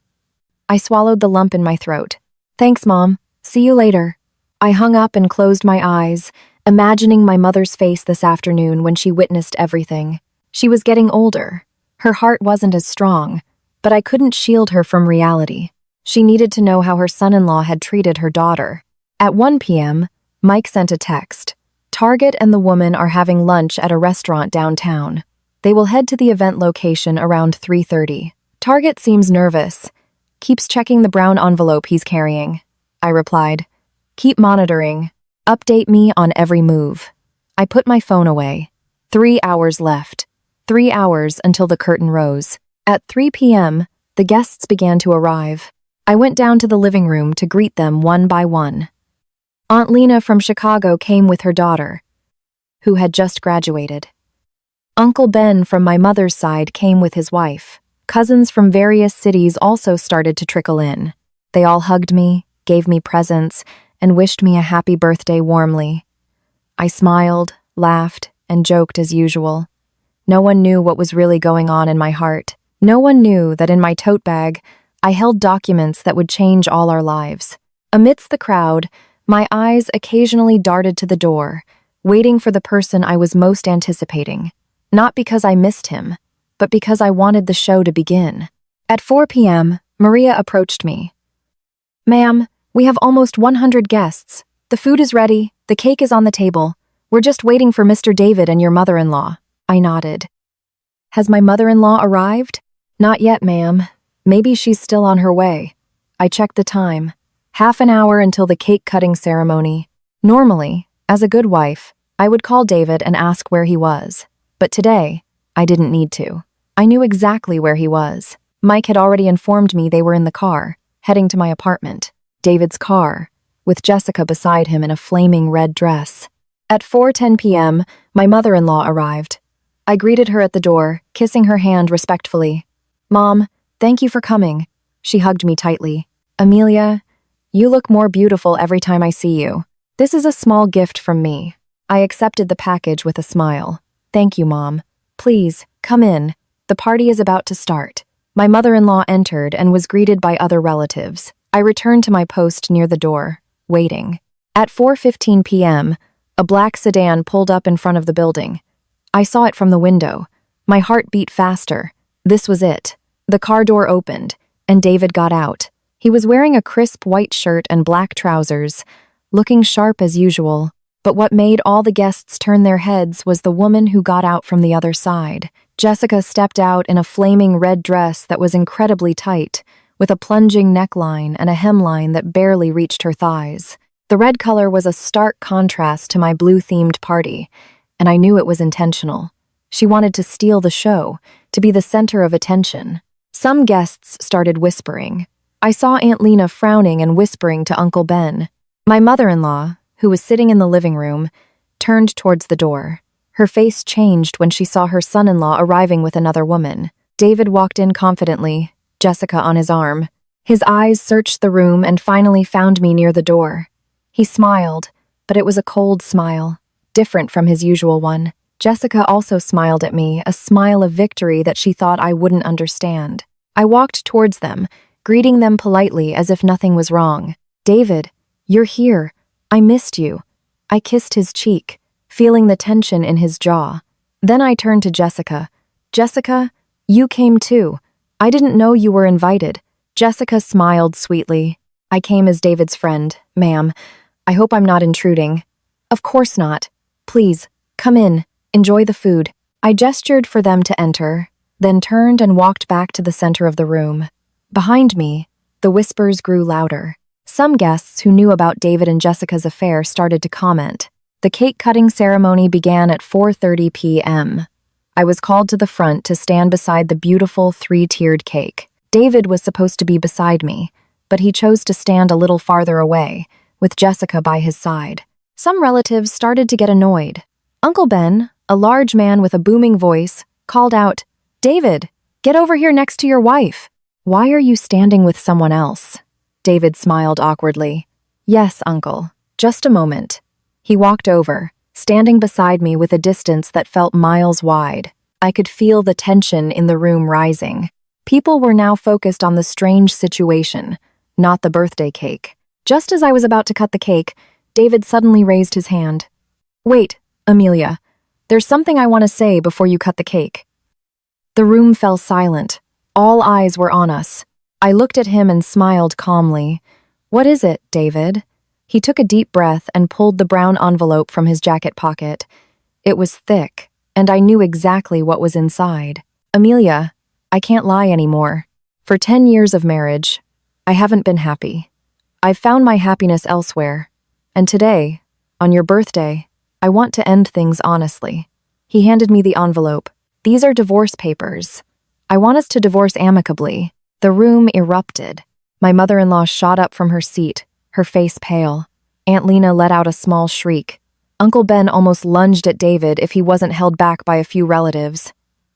I swallowed the lump in my throat. "Thanks, Mom. See you later." I hung up and closed my eyes, imagining my mother's face this afternoon when she witnessed everything. She was getting older. Her heart wasn't as strong, but I couldn't shield her from reality. She needed to know how her son-in-law had treated her daughter. At 1 p.m., Mike sent a text. Target and the woman are having lunch at a restaurant downtown. They will head to the event location around 3:30. Target seems nervous. Keeps checking the brown envelope he's carrying. I replied, "Keep monitoring. Update me on every move." I put my phone away. 3 hours left. 3 hours until the curtain rose. At 3 p.m., the guests began to arrive. I went down to the living room to greet them one by one. Aunt Lena from Chicago came with her daughter, who had just graduated. Uncle Ben from my mother's side came with his wife. Cousins from various cities also started to trickle in. They all hugged me, gave me presents, and wished me a happy birthday warmly. I smiled, laughed, and joked as usual. No one knew what was really going on in my heart. No one knew that in my tote bag, I held documents that would change all our lives. Amidst the crowd, my eyes occasionally darted to the door, waiting for the person I was most anticipating. Not because I missed him, but because I wanted the show to begin. At 4 p.m., Maria approached me. "Ma'am, we have almost 100 guests. The food is ready, the cake is on the table. We're just waiting for Mr. David and your mother-in-law." I nodded. "Has my mother-in-law arrived?" "Not yet, ma'am. Maybe she's still on her way." I checked the time. Half an hour until the cake-cutting ceremony. Normally, as a good wife, I would call David and ask where he was. But today, I didn't need to. I knew exactly where he was. Mike had already informed me they were in the car, heading to my apartment. David's car, with Jessica beside him in a flaming red dress. At 4:10 p.m., my mother-in-law arrived. I greeted her at the door, kissing her hand respectfully. "Mom, thank you for coming." She hugged me tightly. "Amelia, you look more beautiful every time I see you. This is a small gift from me." I accepted the package with a smile. "Thank you, Mom. Please, come in. The party is about to start." My mother-in-law entered and was greeted by other relatives. I returned to my post near the door, waiting. At 4:15 p.m., a black sedan pulled up in front of the building. I saw it from the window. My heart beat faster. This was it. The car door opened, and David got out. He was wearing a crisp white shirt and black trousers, looking sharp as usual. But what made all the guests turn their heads was the woman who got out from the other side. Jessica stepped out in a flaming red dress that was incredibly tight, with a plunging neckline and a hemline that barely reached her thighs. The red color was a stark contrast to my blue-themed party, and I knew it was intentional. She wanted to steal the show, to be the center of attention. Some guests started whispering. I saw Aunt Lena frowning and whispering to Uncle Ben. My mother-in-law, who was sitting in the living room, turned towards the door. Her face changed when she saw her son-in-law arriving with another woman. David walked in confidently, Jessica on his arm. His eyes searched the room and finally found me near the door. He smiled, but it was a cold smile, different from his usual one. Jessica also smiled at me, a smile of victory that she thought I wouldn't understand. I walked towards them, greeting them politely as if nothing was wrong. "David, you're here. I missed you." I kissed his cheek, feeling the tension in his jaw. Then I turned to Jessica. "Jessica, you came too. I didn't know you were invited." Jessica smiled sweetly. "I came as David's friend, ma'am. I hope I'm not intruding." "Of course not. Please, come in. Enjoy the food." I gestured for them to enter, then turned and walked back to the center of the room. Behind me, the whispers grew louder. Some guests who knew about David and Jessica's affair started to comment. The cake-cutting ceremony began at 4:30 p.m. I was called to the front to stand beside the beautiful three-tiered cake. David was supposed to be beside me, but he chose to stand a little farther away, with Jessica by his side. Some relatives started to get annoyed. Uncle Ben, a large man with a booming voice, called out, "David, get over here next to your wife." "Why are you standing with someone else?" David smiled awkwardly. "Yes, Uncle. Just a moment." He walked over, standing beside me with a distance that felt miles wide. I could feel the tension in the room rising. People were now focused on the strange situation, not the birthday cake. Just as I was about to cut the cake, David suddenly raised his hand. "Wait, Amelia. There's something I want to say before you cut the cake." The room fell silent. All eyes were on us. I looked at him and smiled calmly. "What is it, David?" He took a deep breath and pulled the brown envelope from his jacket pocket. It was thick, and I knew exactly what was inside. "Amelia, I can't lie anymore. For 10 years of marriage, I haven't been happy. I've found my happiness elsewhere. And today, on your birthday, I want to end things honestly." He handed me the envelope. "These are divorce papers. I want us to divorce amicably." The room erupted. My mother-in-law shot up from her seat, her face pale. Aunt Lena let out a small shriek. Uncle Ben almost lunged at David if he wasn't held back by a few relatives.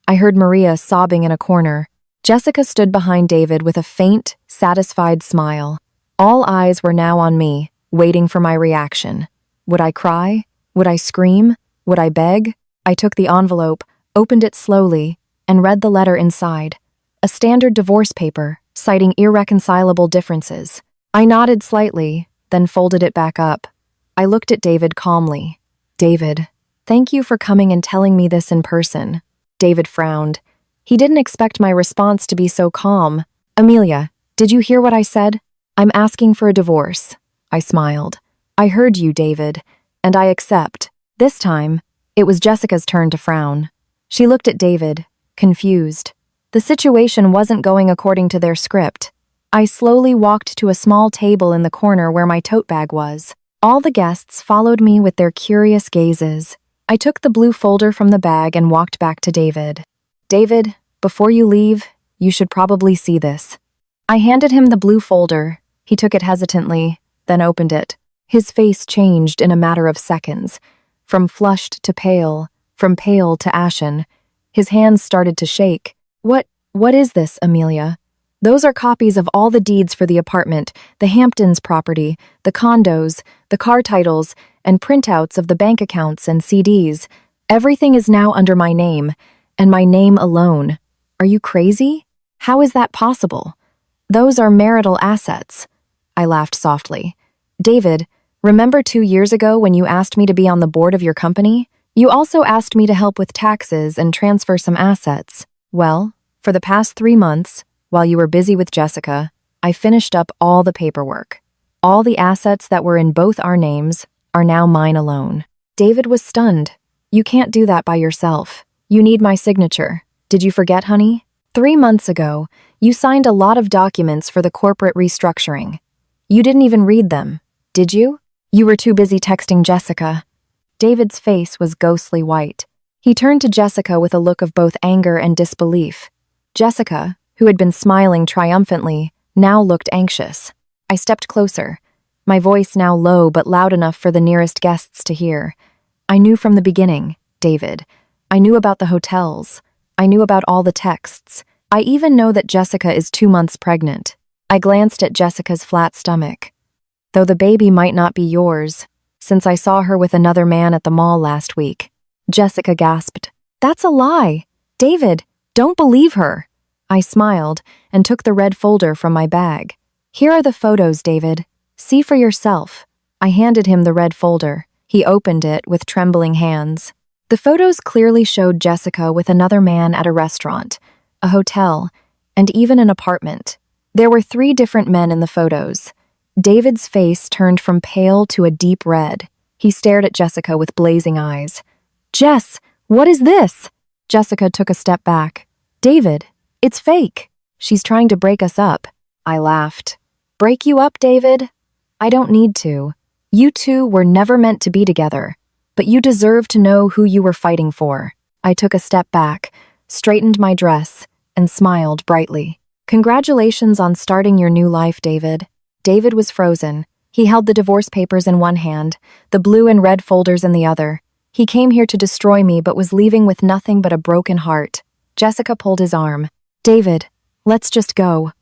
I heard Maria sobbing in a corner. Jessica stood behind David with a faint, satisfied smile. All eyes were now on me, waiting for my reaction. Would I cry? Would I scream? Would I beg? I took the envelope, opened it slowly, and read the letter inside. A standard divorce paper, citing irreconcilable differences. I nodded slightly, then folded it back up. I looked at David calmly. "David, thank you for coming and telling me this in person." David frowned. He didn't expect my response to be so calm. "Amelia, did you hear what I said? I'm asking for a divorce." I smiled. "I heard you, David, and I accept." This time, it was Jessica's turn to frown. She looked at David, confused. The situation wasn't going according to their script. I slowly walked to a small table in the corner where my tote bag was. All the guests followed me with their curious gazes. I took the blue folder from the bag and walked back to David. David, before you leave, you should probably see this. I handed him the blue folder. He took it hesitantly, then opened it. His face changed in a matter of seconds. From flushed to pale, from pale to ashen. His hands started to shake. What is this, Amelia? Those are copies of all the deeds for the apartment, the Hamptons property, the condos, the car titles, and printouts of the bank accounts and CDs. Everything is now under my name, and my name alone. Are you crazy? How is that possible? Those are marital assets. I laughed softly. David, remember 2 years ago when you asked me to be on the board of your company? You also asked me to help with taxes and transfer some assets. Well, for the past 3 months, while you were busy with Jessica, I finished up all the paperwork. All the assets that were in both our names are now mine alone. David was stunned. You can't do that by yourself. You need my signature. Did you forget, honey? 3 months ago, you signed a lot of documents for the corporate restructuring. You didn't even read them, did you? You were too busy texting Jessica. David's face was ghostly white. He turned to Jessica with a look of both anger and disbelief. Jessica, who had been smiling triumphantly, now looked anxious. I stepped closer, my voice now low but loud enough for the nearest guests to hear. I knew from the beginning, David. I knew about the hotels. I knew about all the texts. I even know that Jessica is 2 months pregnant. I glanced at Jessica's flat stomach. Though the baby might not be yours, since I saw her with another man at the mall last week. Jessica gasped. That's a lie. David, don't believe her. I smiled and took the red folder from my bag. Here are the photos, David. See for yourself. I handed him the red folder. He opened it with trembling hands. The photos clearly showed Jessica with another man at a restaurant, a hotel, and even an apartment. There were 3 different men in the photos. David's face turned from pale to a deep red. He stared at Jessica with blazing eyes. Jess, what is this? Jessica took a step back. David, it's fake. She's trying to break us up. I laughed. Break you up, David? I don't need to. You two were never meant to be together, but you deserve to know who you were fighting for. I took a step back, straightened my dress, and smiled brightly. Congratulations on starting your new life, David. David was frozen. He held the divorce papers in one hand, the blue and red folders in the other. He came here to destroy me but was leaving with nothing but a broken heart. Jessica pulled his arm. David, let's just go.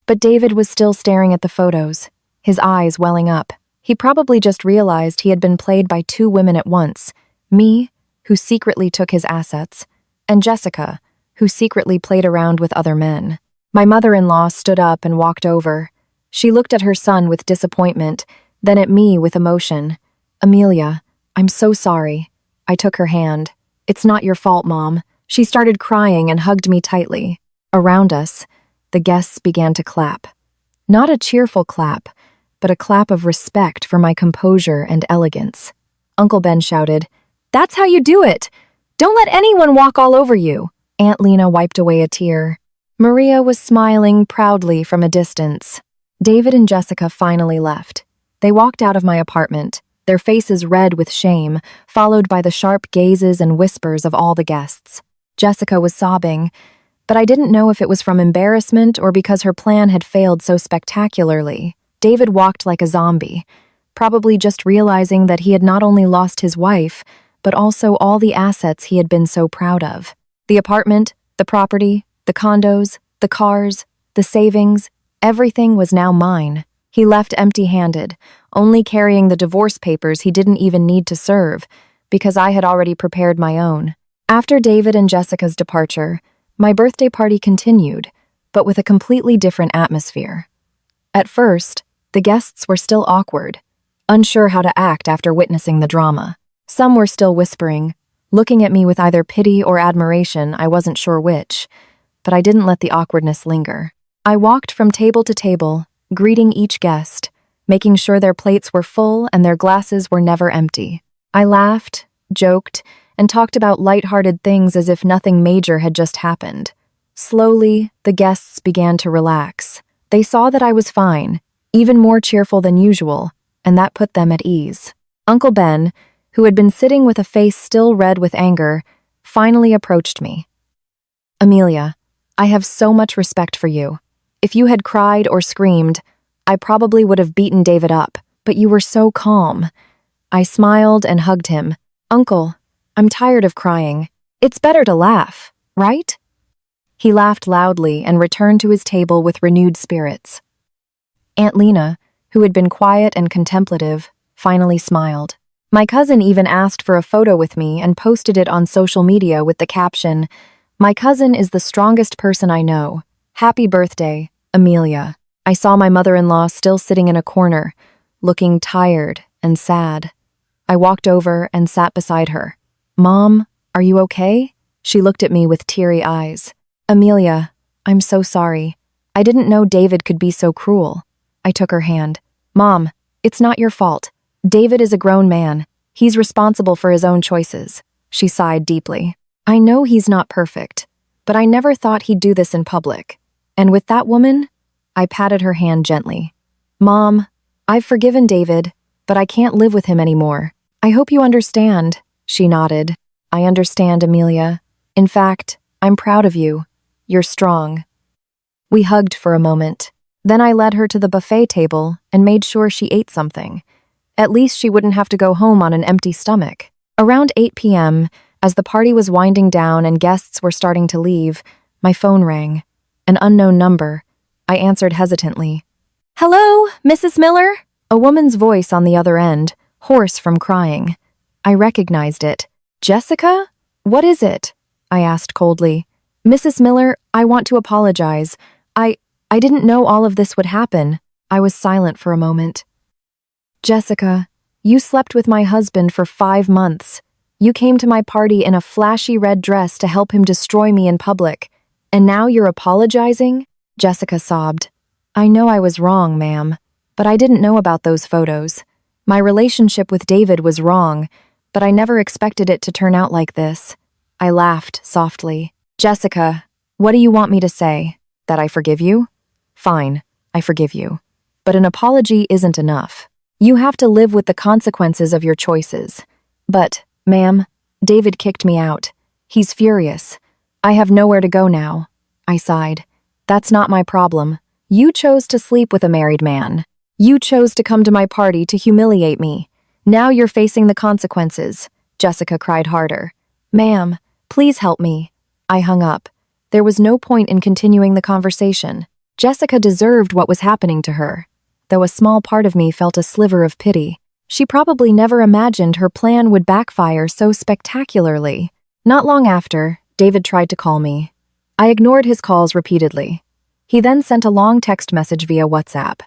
But David was still staring at the photos, his eyes welling up. He probably just realized he had been played by 2 women at once, me, who secretly took his assets, and Jessica, who secretly played around with other men. My mother-in-law stood up and walked over. She looked at her son with disappointment, then at me with emotion. Amelia, I'm so sorry. I took her hand. It's not your fault, Mom. She started crying and hugged me tightly. Around us, the guests began to clap. Not a cheerful clap, but a clap of respect for my composure and elegance. Uncle Ben shouted, That's how you do it! Don't let anyone walk all over you! Aunt Lena wiped away a tear. Maria was smiling proudly from a distance. David and Jessica finally left. They walked out of my apartment, their faces red with shame, followed by the sharp gazes and whispers of all the guests. Jessica was sobbing, but I didn't know if it was from embarrassment or because her plan had failed so spectacularly. David walked like a zombie, probably just realizing that he had not only lost his wife, but also all the assets he had been so proud of. The apartment, the property, the condos, the cars, the savings, everything was now mine. He left empty-handed, only carrying the divorce papers he didn't even need to serve, because I had already prepared my own. After David and Jessica's departure, my birthday party continued, but with a completely different atmosphere. At first, the guests were still awkward, unsure how to act after witnessing the drama. Some were still whispering, looking at me with either pity or admiration, I wasn't sure which, but I didn't let the awkwardness linger. I walked from table to table, greeting each guest, making sure their plates were full and their glasses were never empty. I laughed, joked, and talked about light-hearted things as if nothing major had just happened. Slowly, the guests began to relax. They saw that I was fine, even more cheerful than usual, and that put them at ease. Uncle Ben, who had been sitting with a face still red with anger, finally approached me. Amelia, I have so much respect for you. If you had cried or screamed, I probably would have beaten David up, but you were so calm. I smiled and hugged him. Uncle, I'm tired of crying. It's better to laugh, right? He laughed loudly and returned to his table with renewed spirits. Aunt Lena, who had been quiet and contemplative, finally smiled. My cousin even asked for a photo with me and posted it on social media with the caption, "My cousin is the strongest person I know. Happy birthday, Amelia." I saw my mother-in-law still sitting in a corner, looking tired and sad. I walked over and sat beside her. "Mom, are you okay?" She looked at me with teary eyes. "Amelia, I'm so sorry. I didn't know David could be so cruel." I took her hand. "Mom, it's not your fault. David is a grown man. He's responsible for his own choices." She sighed deeply. "I know he's not perfect, but I never thought he'd do this in public. And with that woman?" I patted her hand gently. "Mom, I've forgiven David, but I can't live with him anymore. I hope you understand." She nodded. "I understand, Amelia. In fact, I'm proud of you. You're strong." We hugged for a moment. Then I led her to the buffet table and made sure she ate something. At least she wouldn't have to go home on an empty stomach. Around 8 p.m., as the party was winding down and guests were starting to leave, my phone rang. An unknown number. I answered hesitantly. "Hello, Mrs. Miller?" A woman's voice on the other end, hoarse from crying. I recognized it. "Jessica? What is it?" I asked coldly. "Mrs. Miller, I want to apologize. I didn't know all of this would happen." I was silent for a moment. "Jessica, you slept with my husband for 5 months. You came to my party in a flashy red dress to help him destroy me in public. And now you're apologizing?" Jessica sobbed. "I know I was wrong, ma'am, but I didn't know about those photos. My relationship with David was wrong, but I never expected it to turn out like this." I laughed softly. "Jessica, what do you want me to say? That I forgive you? Fine, I forgive you. But an apology isn't enough. You have to live with the consequences of your choices. But, ma'am, David kicked me out. He's furious. I have nowhere to go now." I sighed. "That's not my problem. You chose to sleep with a married man. You chose to come to my party to humiliate me. Now you're facing the consequences." Jessica cried harder. "Ma'am, please help me." I hung up. There was no point in continuing the conversation. Jessica deserved what was happening to her, though a small part of me felt a sliver of pity. She probably never imagined her plan would backfire so spectacularly. Not long after, David tried to call me. I ignored his calls repeatedly. He then sent a long text message via WhatsApp.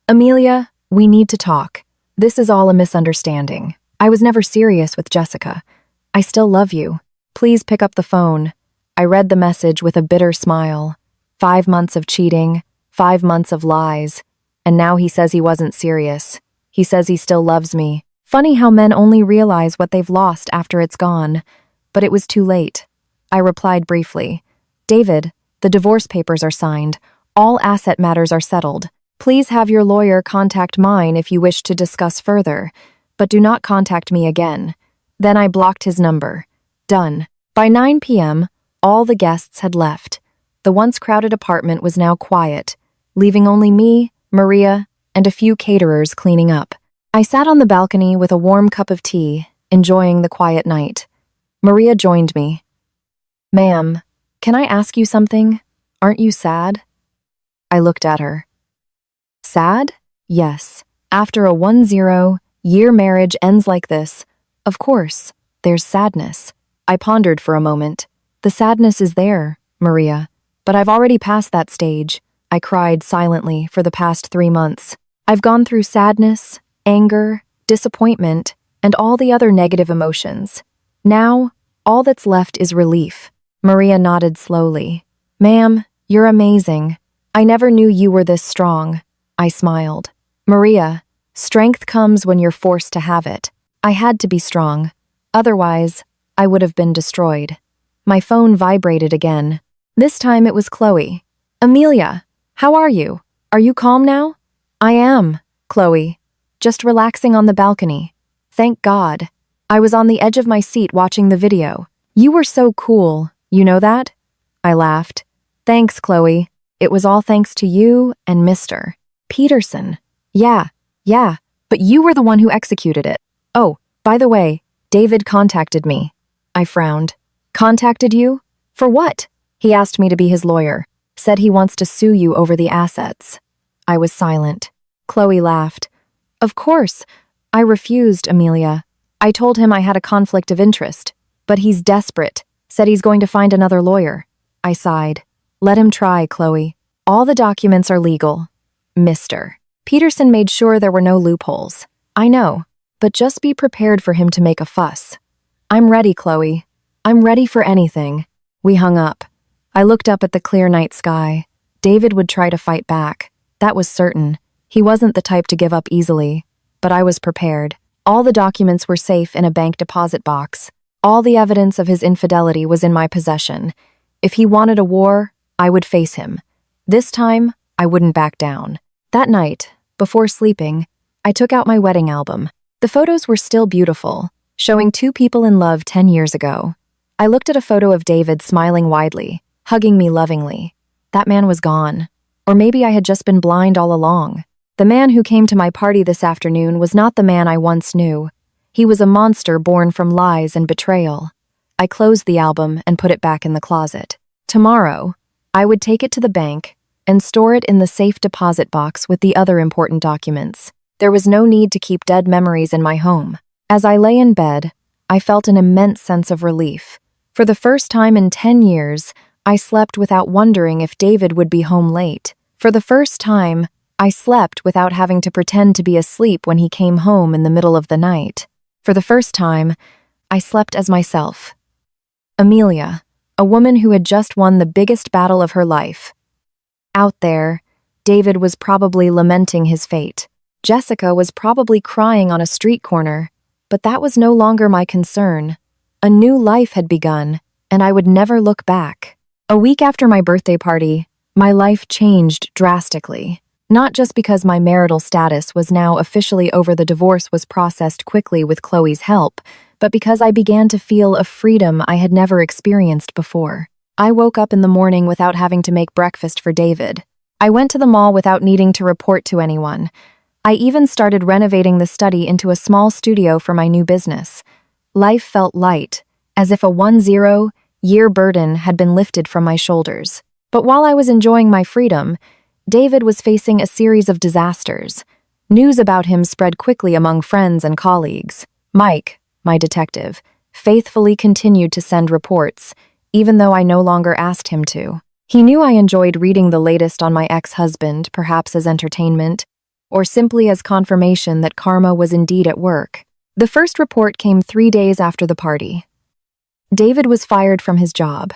"Amelia, we need to talk. This is all a misunderstanding. I was never serious with Jessica. I still love you. Please pick up the phone." I read the message with a bitter smile. 5 months of cheating, 5 months of lies, and now he says he wasn't serious. He says he still loves me. Funny how men only realize what they've lost after it's gone. But it was too late. I replied briefly. "David, the divorce papers are signed. All asset matters are settled. Please have your lawyer contact mine if you wish to discuss further, but do not contact me again." Then I blocked his number. Done. By 9 p.m., all the guests had left. The once crowded apartment was now quiet, leaving only me, Maria, and a few caterers cleaning up. I sat on the balcony with a warm cup of tea, enjoying the quiet night. Maria joined me. "Ma'am, can I ask you something? Aren't you sad?" I looked at her. "Sad? Yes. After a 10-year marriage ends like this, of course, there's sadness." I pondered for a moment. "The sadness is there, Maria, but I've already passed that stage." I cried silently for the past 3 months. I've gone through sadness, anger, disappointment, and all the other negative emotions. Now, all that's left is relief. Maria nodded slowly. "Ma'am, you're amazing. I never knew you were this strong." I smiled. "Maria, strength comes when you're forced to have it. I had to be strong. Otherwise, I would have been destroyed." My phone vibrated again. This time it was Chloe. "Amelia, how are you? Are you calm now? I am, Chloe. Just relaxing on the balcony. Thank God. I was on the edge of my seat watching the video. You were so cool, you know that? I laughed. Thanks, Chloe. It was all thanks to you and Mr. Peterson. Yeah, but you were the one who executed it. Oh, by the way, David contacted me. I frowned. Contacted you? For what? He asked me to be his lawyer. Said he wants to sue you over the assets. I was silent. Chloe laughed. Of course. I refused, Amelia. I told him I had a conflict of interest. But he's desperate. Said he's going to find another lawyer. I sighed. Let him try, Chloe. All the documents are legal. Mr. Peterson made sure there were no loopholes. I know, but just be prepared for him to make a fuss. I'm ready, Chloe. I'm ready for anything. We hung up. I looked up at the clear night sky. David would try to fight back. That was certain. He wasn't the type to give up easily. But I was prepared. All the documents were safe in a bank deposit box. All the evidence of his infidelity was in my possession. If he wanted a war, I would face him. This time, I wouldn't back down. That night, before sleeping, I took out my wedding album. The photos were still beautiful, showing two people in love 10 years ago. I looked at a photo of David smiling widely, hugging me lovingly. That man was gone. Or maybe I had just been blind all along. The man who came to my party this afternoon was not the man I once knew. He was a monster born from lies and betrayal. I closed the album and put it back in the closet. Tomorrow, I would take it to the bank and store it in the safe deposit box with the other important documents. There was no need to keep dead memories in my home. As I lay in bed, I felt an immense sense of relief. For the first time in 10 years, I slept without wondering if David would be home late. For the first time, I slept without having to pretend to be asleep when he came home in the middle of the night. For the first time, I slept as myself. Amelia, a woman who had just won the biggest battle of her life. Out there, David was probably lamenting his fate. Jessica was probably crying on a street corner, but that was no longer my concern. A new life had begun, and I would never look back. A week after my birthday party, my life changed drastically. Not just because my marital status was now officially over, the divorce was processed quickly with Chloe's help, but because I began to feel a freedom I had never experienced before. I woke up in the morning without having to make breakfast for David. I went to the mall without needing to report to anyone. I even started renovating the study into a small studio for my new business. Life felt light, as if a 10-year burden had been lifted from my shoulders. But while I was enjoying my freedom, David was facing a series of disasters. News about him spread quickly among friends and colleagues. Mike, my detective, faithfully continued to send reports, even though I no longer asked him to. He knew I enjoyed reading the latest on my ex-husband, perhaps as entertainment, or simply as confirmation that karma was indeed at work. The first report came 3 days after the party. David was fired from his job.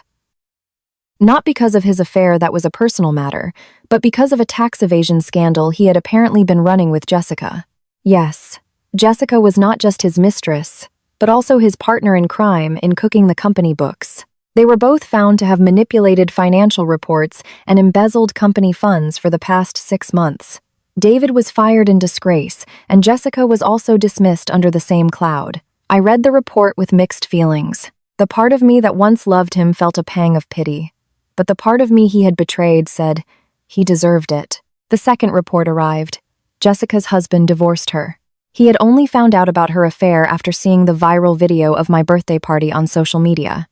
Not because of his affair that was a personal matter, but because of a tax evasion scandal he had apparently been running with Jessica. Yes, Jessica was not just his mistress, but also his partner in crime in cooking the company books. They were both found to have manipulated financial reports and embezzled company funds for the past 6 months. David was fired in disgrace, and Jessica was also dismissed under the same cloud. I read the report with mixed feelings. The part of me that once loved him felt a pang of pity. But the part of me he had betrayed said he deserved it. The second report arrived. Jessica's husband divorced her. He had only found out about her affair after seeing the viral video of my birthday party on social media.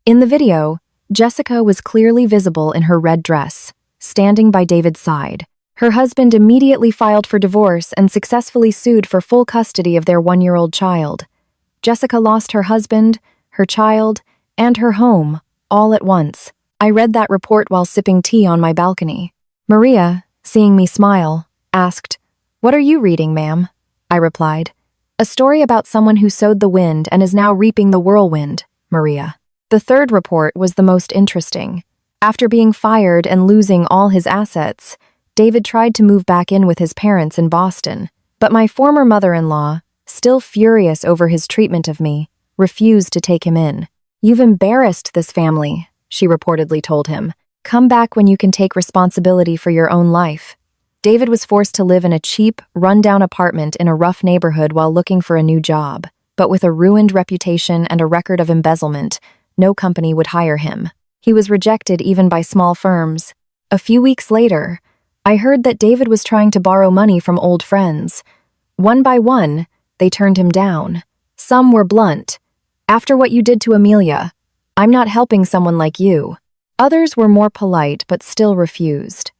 In the video, Jessica was clearly visible in her red dress, standing by David's side. Her husband immediately filed for divorce and successfully sued for full custody of their 1-year-old child. Jessica lost her husband, her child, and her home, all at once. I read that report while sipping tea on my balcony. Maria, seeing me smile, asked, "What are you reading, ma'am?" I replied, "A story about someone who sowed the wind and is now reaping the whirlwind, Maria." The third report was the most interesting. After being fired and losing all his assets, David tried to move back in with his parents in Boston, but my former mother-in-law, still furious over his treatment of me, refused to take him in. "You've embarrassed this family," she reportedly told him. "Come back when you can take responsibility for your own life." David was forced to live in a cheap, run-down apartment in a rough neighborhood while looking for a new job. But with a ruined reputation and a record of embezzlement, no company would hire him. He was rejected even by small firms. A few weeks later, I heard that David was trying to borrow money from old friends. One by one, they turned him down. Some were blunt. "After what you did to Amelia, I'm not helping someone like you." Others were more polite but still refused.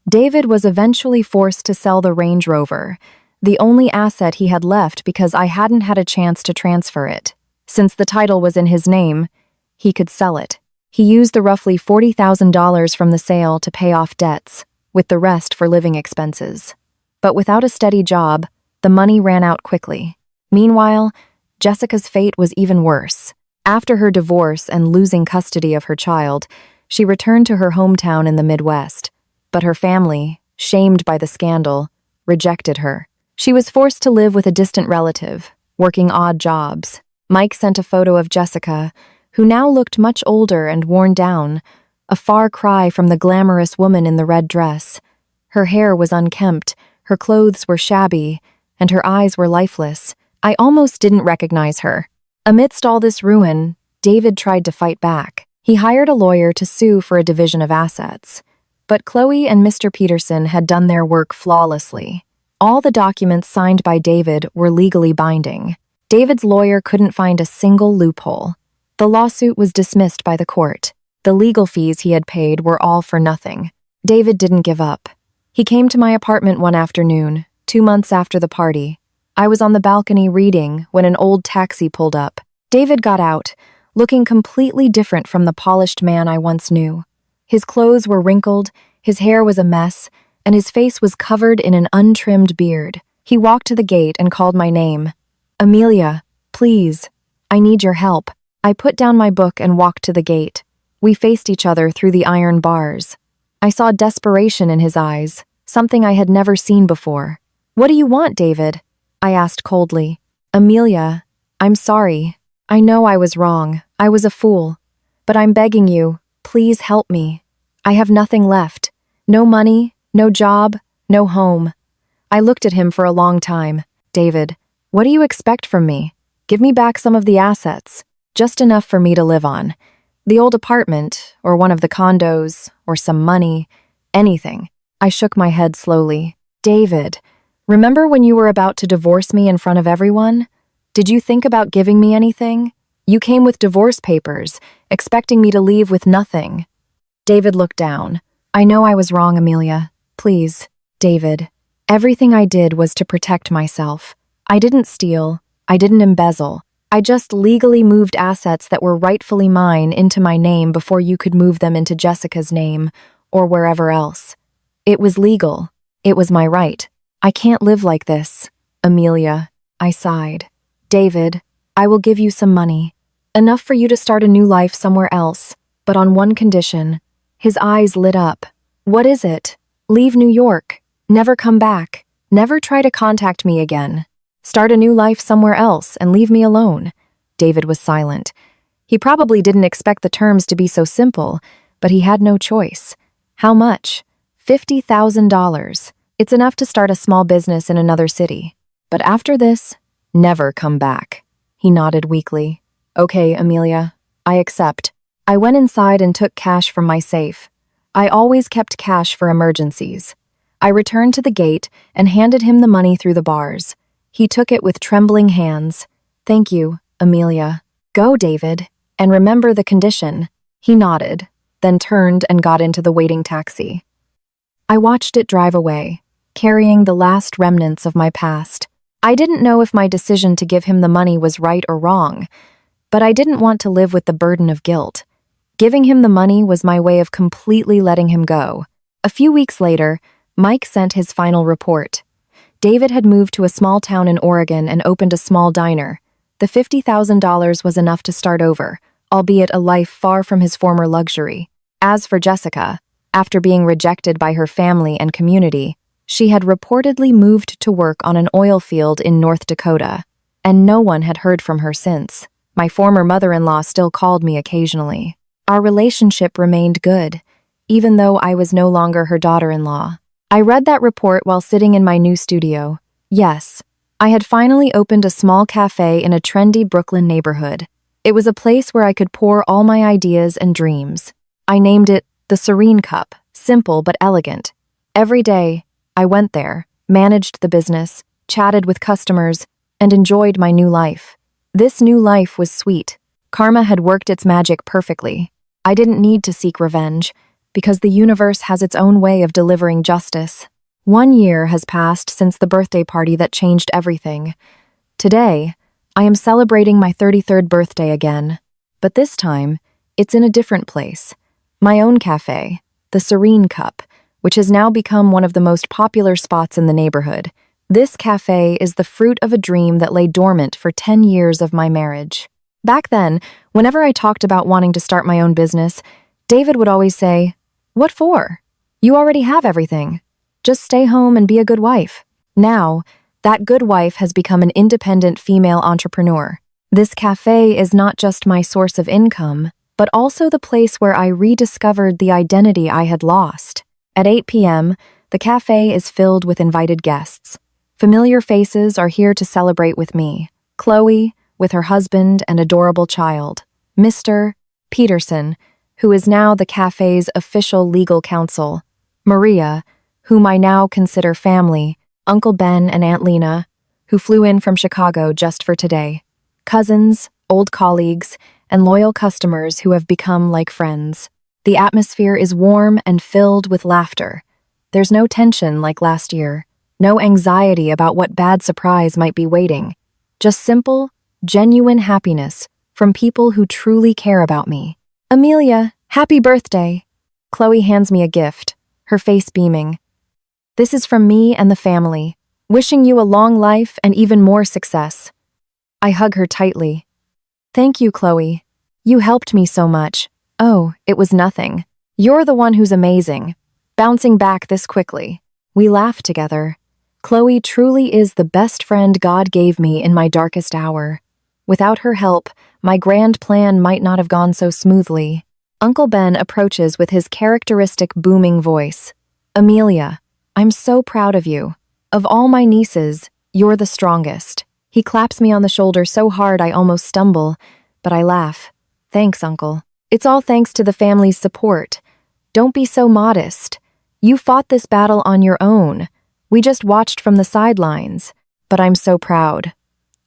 David was eventually forced to sell the Range Rover, the only asset he had left, because I hadn't had a chance to transfer it. Since the title was in his name, he could sell it. He used the roughly $40,000 from the sale to pay off debts, with the rest for living expenses. But without a steady job, the money ran out quickly. Meanwhile, Jessica's fate was even worse. After her divorce and losing custody of her child, she returned to her hometown in the Midwest. But her family, shamed by the scandal, rejected her. She was forced to live with a distant relative, working odd jobs. Mike sent a photo of Jessica, who now looked much older and worn down, a far cry from the glamorous woman in the red dress. Her hair was unkempt, her clothes were shabby, and her eyes were lifeless. I almost didn't recognize her. Amidst all this ruin, David tried to fight back. He hired a lawyer to sue for a division of assets. But Chloe and Mr. Peterson had done their work flawlessly. All the documents signed by David were legally binding. David's lawyer couldn't find a single loophole. The lawsuit was dismissed by the court. The legal fees he had paid were all for nothing. David didn't give up. He came to my apartment one afternoon, 2 months after the party. I was on the balcony reading when an old taxi pulled up. David got out, looking completely different from the polished man I once knew. His clothes were wrinkled, his hair was a mess, and his face was covered in an untrimmed beard. He walked to the gate and called my name. "Amelia, please, I need your help." I put down my book and walked to the gate. We faced each other through the iron bars. I saw desperation in his eyes, something I had never seen before. "What do you want, David?" I asked coldly. "Amelia, I'm sorry. I know I was wrong. I was a fool. But I'm begging you, please help me. I have nothing left. No money, no job, no home." I looked at him for a long time. "David, what do you expect from me? Give me back some of the assets. Just enough for me to live on. The old apartment, or one of the condos, or some money, anything." I shook my head slowly. "David, remember when you were about to divorce me in front of everyone? Did you think about giving me anything? You came with divorce papers, expecting me to leave with nothing." David looked down. "I know I was wrong, Amelia. Please, David. Everything I did was to protect myself. I didn't steal. I didn't embezzle. I just legally moved assets that were rightfully mine into my name before you could move them into Jessica's name or wherever else. It was legal. It was my right. I can't live like this, Amelia." I sighed. "David, I will give you some money. Enough for you to start a new life somewhere else, but on one condition." His eyes lit up. "What is it?" "Leave New York. Never come back. Never try to contact me again. Start a new life somewhere else and leave me alone." David was silent. He probably didn't expect the terms to be so simple, but he had no choice. "How much?" $50,000. It's enough to start a small business in another city. But after this, never come back." He nodded weakly. "Okay, Amelia, I accept." I went inside and took cash from my safe. I always kept cash for emergencies. I returned to the gate and handed him the money through the bars. He took it with trembling hands. "Thank you, Amelia. Go, David, and remember the condition." He nodded, then turned and got into the waiting taxi. I watched it drive away, carrying the last remnants of my past. I didn't know if my decision to give him the money was right or wrong, but I didn't want to live with the burden of guilt. Giving him the money was my way of completely letting him go. A few weeks later, Mike sent his final report. David had moved to a small town in Oregon and opened a small diner. The $50,000 was enough to start over, albeit a life far from his former luxury. As for Jessica, after being rejected by her family and community, she had reportedly moved to work on an oil field in North Dakota, and no one had heard from her since. My former mother-in-law still called me occasionally. Our relationship remained good, even though I was no longer her daughter-in-law. I read that report while sitting in my new studio. Yes, I had finally opened a small cafe in a trendy Brooklyn neighborhood. It was a place where I could pour all my ideas and dreams. I named it the Serene Cup, simple but elegant. Every day, I went there, managed the business, chatted with customers, and enjoyed my new life. This new life was sweet. Karma had worked its magic perfectly. I didn't need to seek revenge, because the universe has its own way of delivering justice. 1 year has passed since the birthday party that changed everything. Today, I am celebrating my 33rd birthday again. But this time, it's in a different place. My own cafe, the Serene Cup, which has now become one of the most popular spots in the neighborhood. This cafe is the fruit of a dream that lay dormant for 10 years of my marriage. Back then, whenever I talked about wanting to start my own business, David would always say, "What for? You already have everything. Just stay home and be a good wife." Now, that good wife has become an independent female entrepreneur. This cafe is not just my source of income, but also the place where I rediscovered the identity I had lost. At 8 p.m., the cafe is filled with invited guests. Familiar faces are here to celebrate with me. Chloe, with her husband and adorable child. Mr. Peterson, who is now the cafe's official legal counsel. Maria, whom I now consider family. Uncle Ben and Aunt Lena, who flew in from Chicago just for today. Cousins, old colleagues, and loyal customers who have become like friends. The atmosphere is warm and filled with laughter. There's no tension like last year. No anxiety about what bad surprise might be waiting. Just simple, genuine happiness from people who truly care about me. "Amelia, happy birthday." Chloe hands me a gift, her face beaming. "This is from me and the family, wishing you a long life and even more success." I hug her tightly. "Thank you, Chloe. You helped me so much." "Oh, it was nothing. You're the one who's amazing." Bouncing back this quickly. We laugh together. Chloe truly is the best friend God gave me in my darkest hour. Without her help, my grand plan might not have gone so smoothly. Uncle Ben approaches with his characteristic booming voice. "Amelia, I'm so proud of you. Of all my nieces, you're the strongest." He claps me on the shoulder so hard I almost stumble, but I laugh. "Thanks, Uncle. It's all thanks to the family's support. Don't be so modest. You fought this battle on your own. We just watched from the sidelines. But I'm so proud."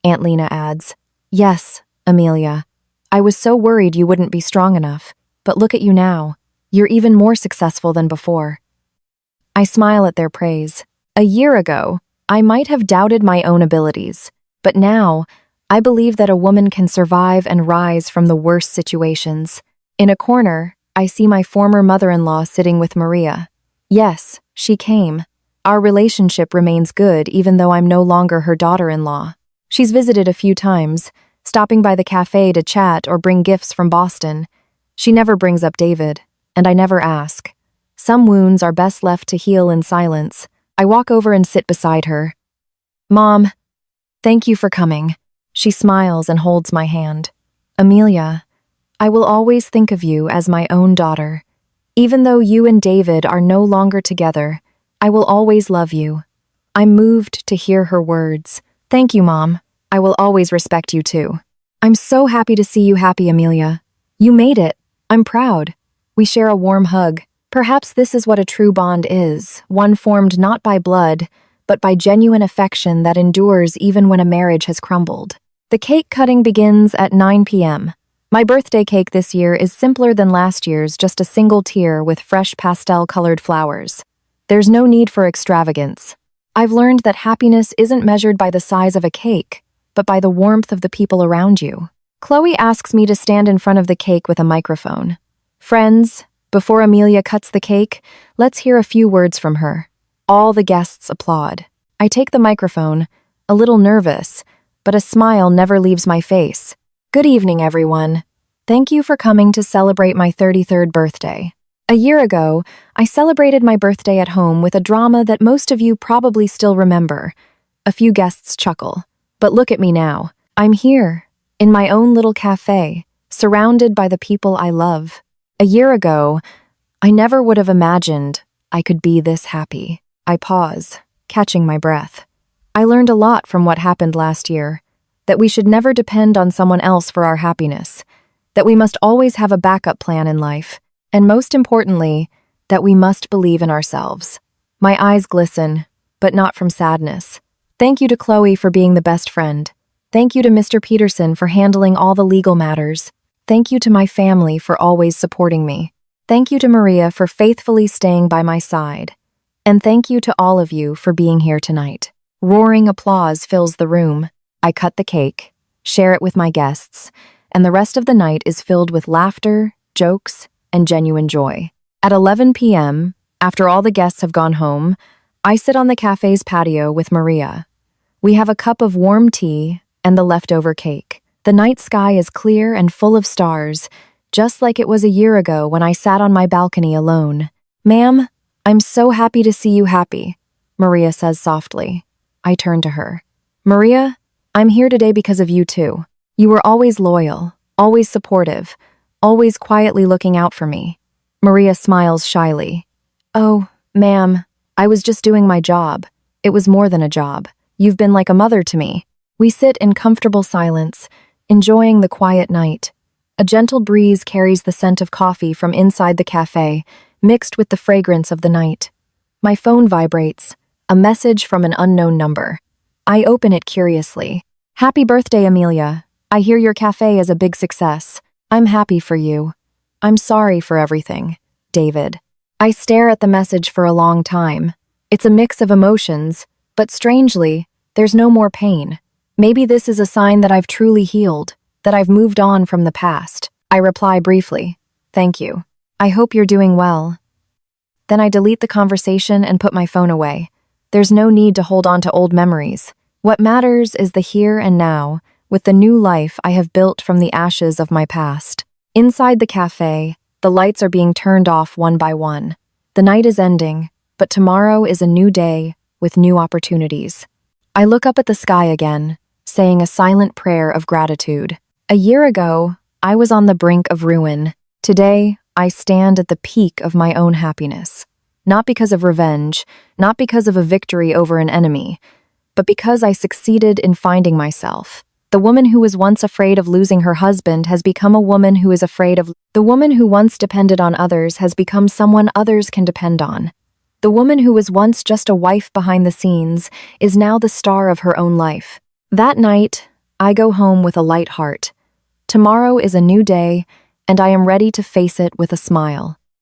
Aunt Lena adds, "Yes, Amelia. I was so worried you wouldn't be strong enough. But look at you now. You're even more successful than before." I smile at their praise. A year ago, I might have doubted my own abilities. But now, I believe that a woman can survive and rise from the worst situations. In a corner, I see my former mother-in-law sitting with Maria. Yes, she came. Our relationship remains good even though I'm no longer her daughter-in-law. She's visited a few times, stopping by the cafe to chat or bring gifts from Boston. She never brings up David, and I never ask. Some wounds are best left to heal in silence. I walk over and sit beside her. "Mom, thank you for coming." She smiles and holds my hand. "Amelia, I will always think of you as my own daughter. Even though you and David are no longer together, I will always love you." I'm moved to hear her words. "Thank you, Mom. I will always respect you too." "I'm so happy to see you happy, Amelia. You made it. I'm proud." We share a warm hug. Perhaps this is what a true bond is, one formed not by blood, but by genuine affection that endures even when a marriage has crumbled. The cake cutting begins at 9 p.m. My birthday cake this year is simpler than last year's, just a single tier with fresh pastel-colored flowers. There's no need for extravagance. I've learned that happiness isn't measured by the size of a cake, but by the warmth of the people around you. Chloe asks me to stand in front of the cake with a microphone. "Friends, before Amelia cuts the cake, let's hear a few words from her." All the guests applaud. I take the microphone, a little nervous, but a smile never leaves my face. "Good evening, everyone. Thank you for coming to celebrate my 33rd birthday. A year ago, I celebrated my birthday at home with a drama that most of you probably still remember. A few guests chuckle. But look at me now. I'm here, in my own little cafe, surrounded by the people I love. A year ago, I never would have imagined I could be this happy. I pause, catching my breath. I learned a lot from what happened last year, that we should never depend on someone else for our happiness, that we must always have a backup plan in life, and most importantly, that we must believe in ourselves. My eyes glisten, but not from sadness. Thank you to Chloe for being the best friend. Thank you to Mr. Peterson for handling all the legal matters. Thank you to my family for always supporting me. Thank you to Maria for faithfully staying by my side. And thank you to all of you for being here tonight. Roaring applause fills the room. I cut the cake, share it with my guests, and the rest of the night is filled with laughter, jokes, and genuine joy. At 11 p.m., after all the guests have gone home, I sit on the cafe's patio with Maria. We have a cup of warm tea and the leftover cake. The night sky is clear and full of stars, just like it was a year ago when I sat on my balcony alone. "Ma'am, I'm so happy to see you happy," Maria says softly. I turn to her. "Maria, I'm here today because of you too. You were always loyal, always supportive, always quietly looking out for me." Maria smiles shyly. "Oh, ma'am, I was just doing my job. It was more than a job. You've been like a mother to me." We sit in comfortable silence, enjoying the quiet night. A gentle breeze carries the scent of coffee from inside the cafe, mixed with the fragrance of the night. My phone vibrates, a message from an unknown number. I open it curiously. "Happy birthday, Amelia. I hear your cafe is a big success. I'm happy for you. I'm sorry for everything. David." I stare at the message for a long time. It's a mix of emotions, but strangely, there's no more pain. Maybe this is a sign that I've truly healed, that I've moved on from the past. I reply briefly, "Thank you. I hope you're doing well." Then I delete the conversation and put my phone away. There's no need to hold on to old memories. What matters is the here and now, with the new life I have built from the ashes of my past. Inside the cafe, the lights are being turned off one by one. The night is ending, but tomorrow is a new day with new opportunities. I look up at the sky again, saying a silent prayer of gratitude. A year ago, I was on the brink of ruin. Today, I stand at the peak of my own happiness. Not because of revenge, not because of a victory over an enemy, but because I succeeded in finding myself. The woman who was once afraid of losing her husband has become a woman who is afraid of... The woman who once depended on others has become someone others can depend on. The woman who was once just a wife behind the scenes is now the star of her own life. That night, I go home with a light heart. Tomorrow is a new day, and I am ready to face it with a smile.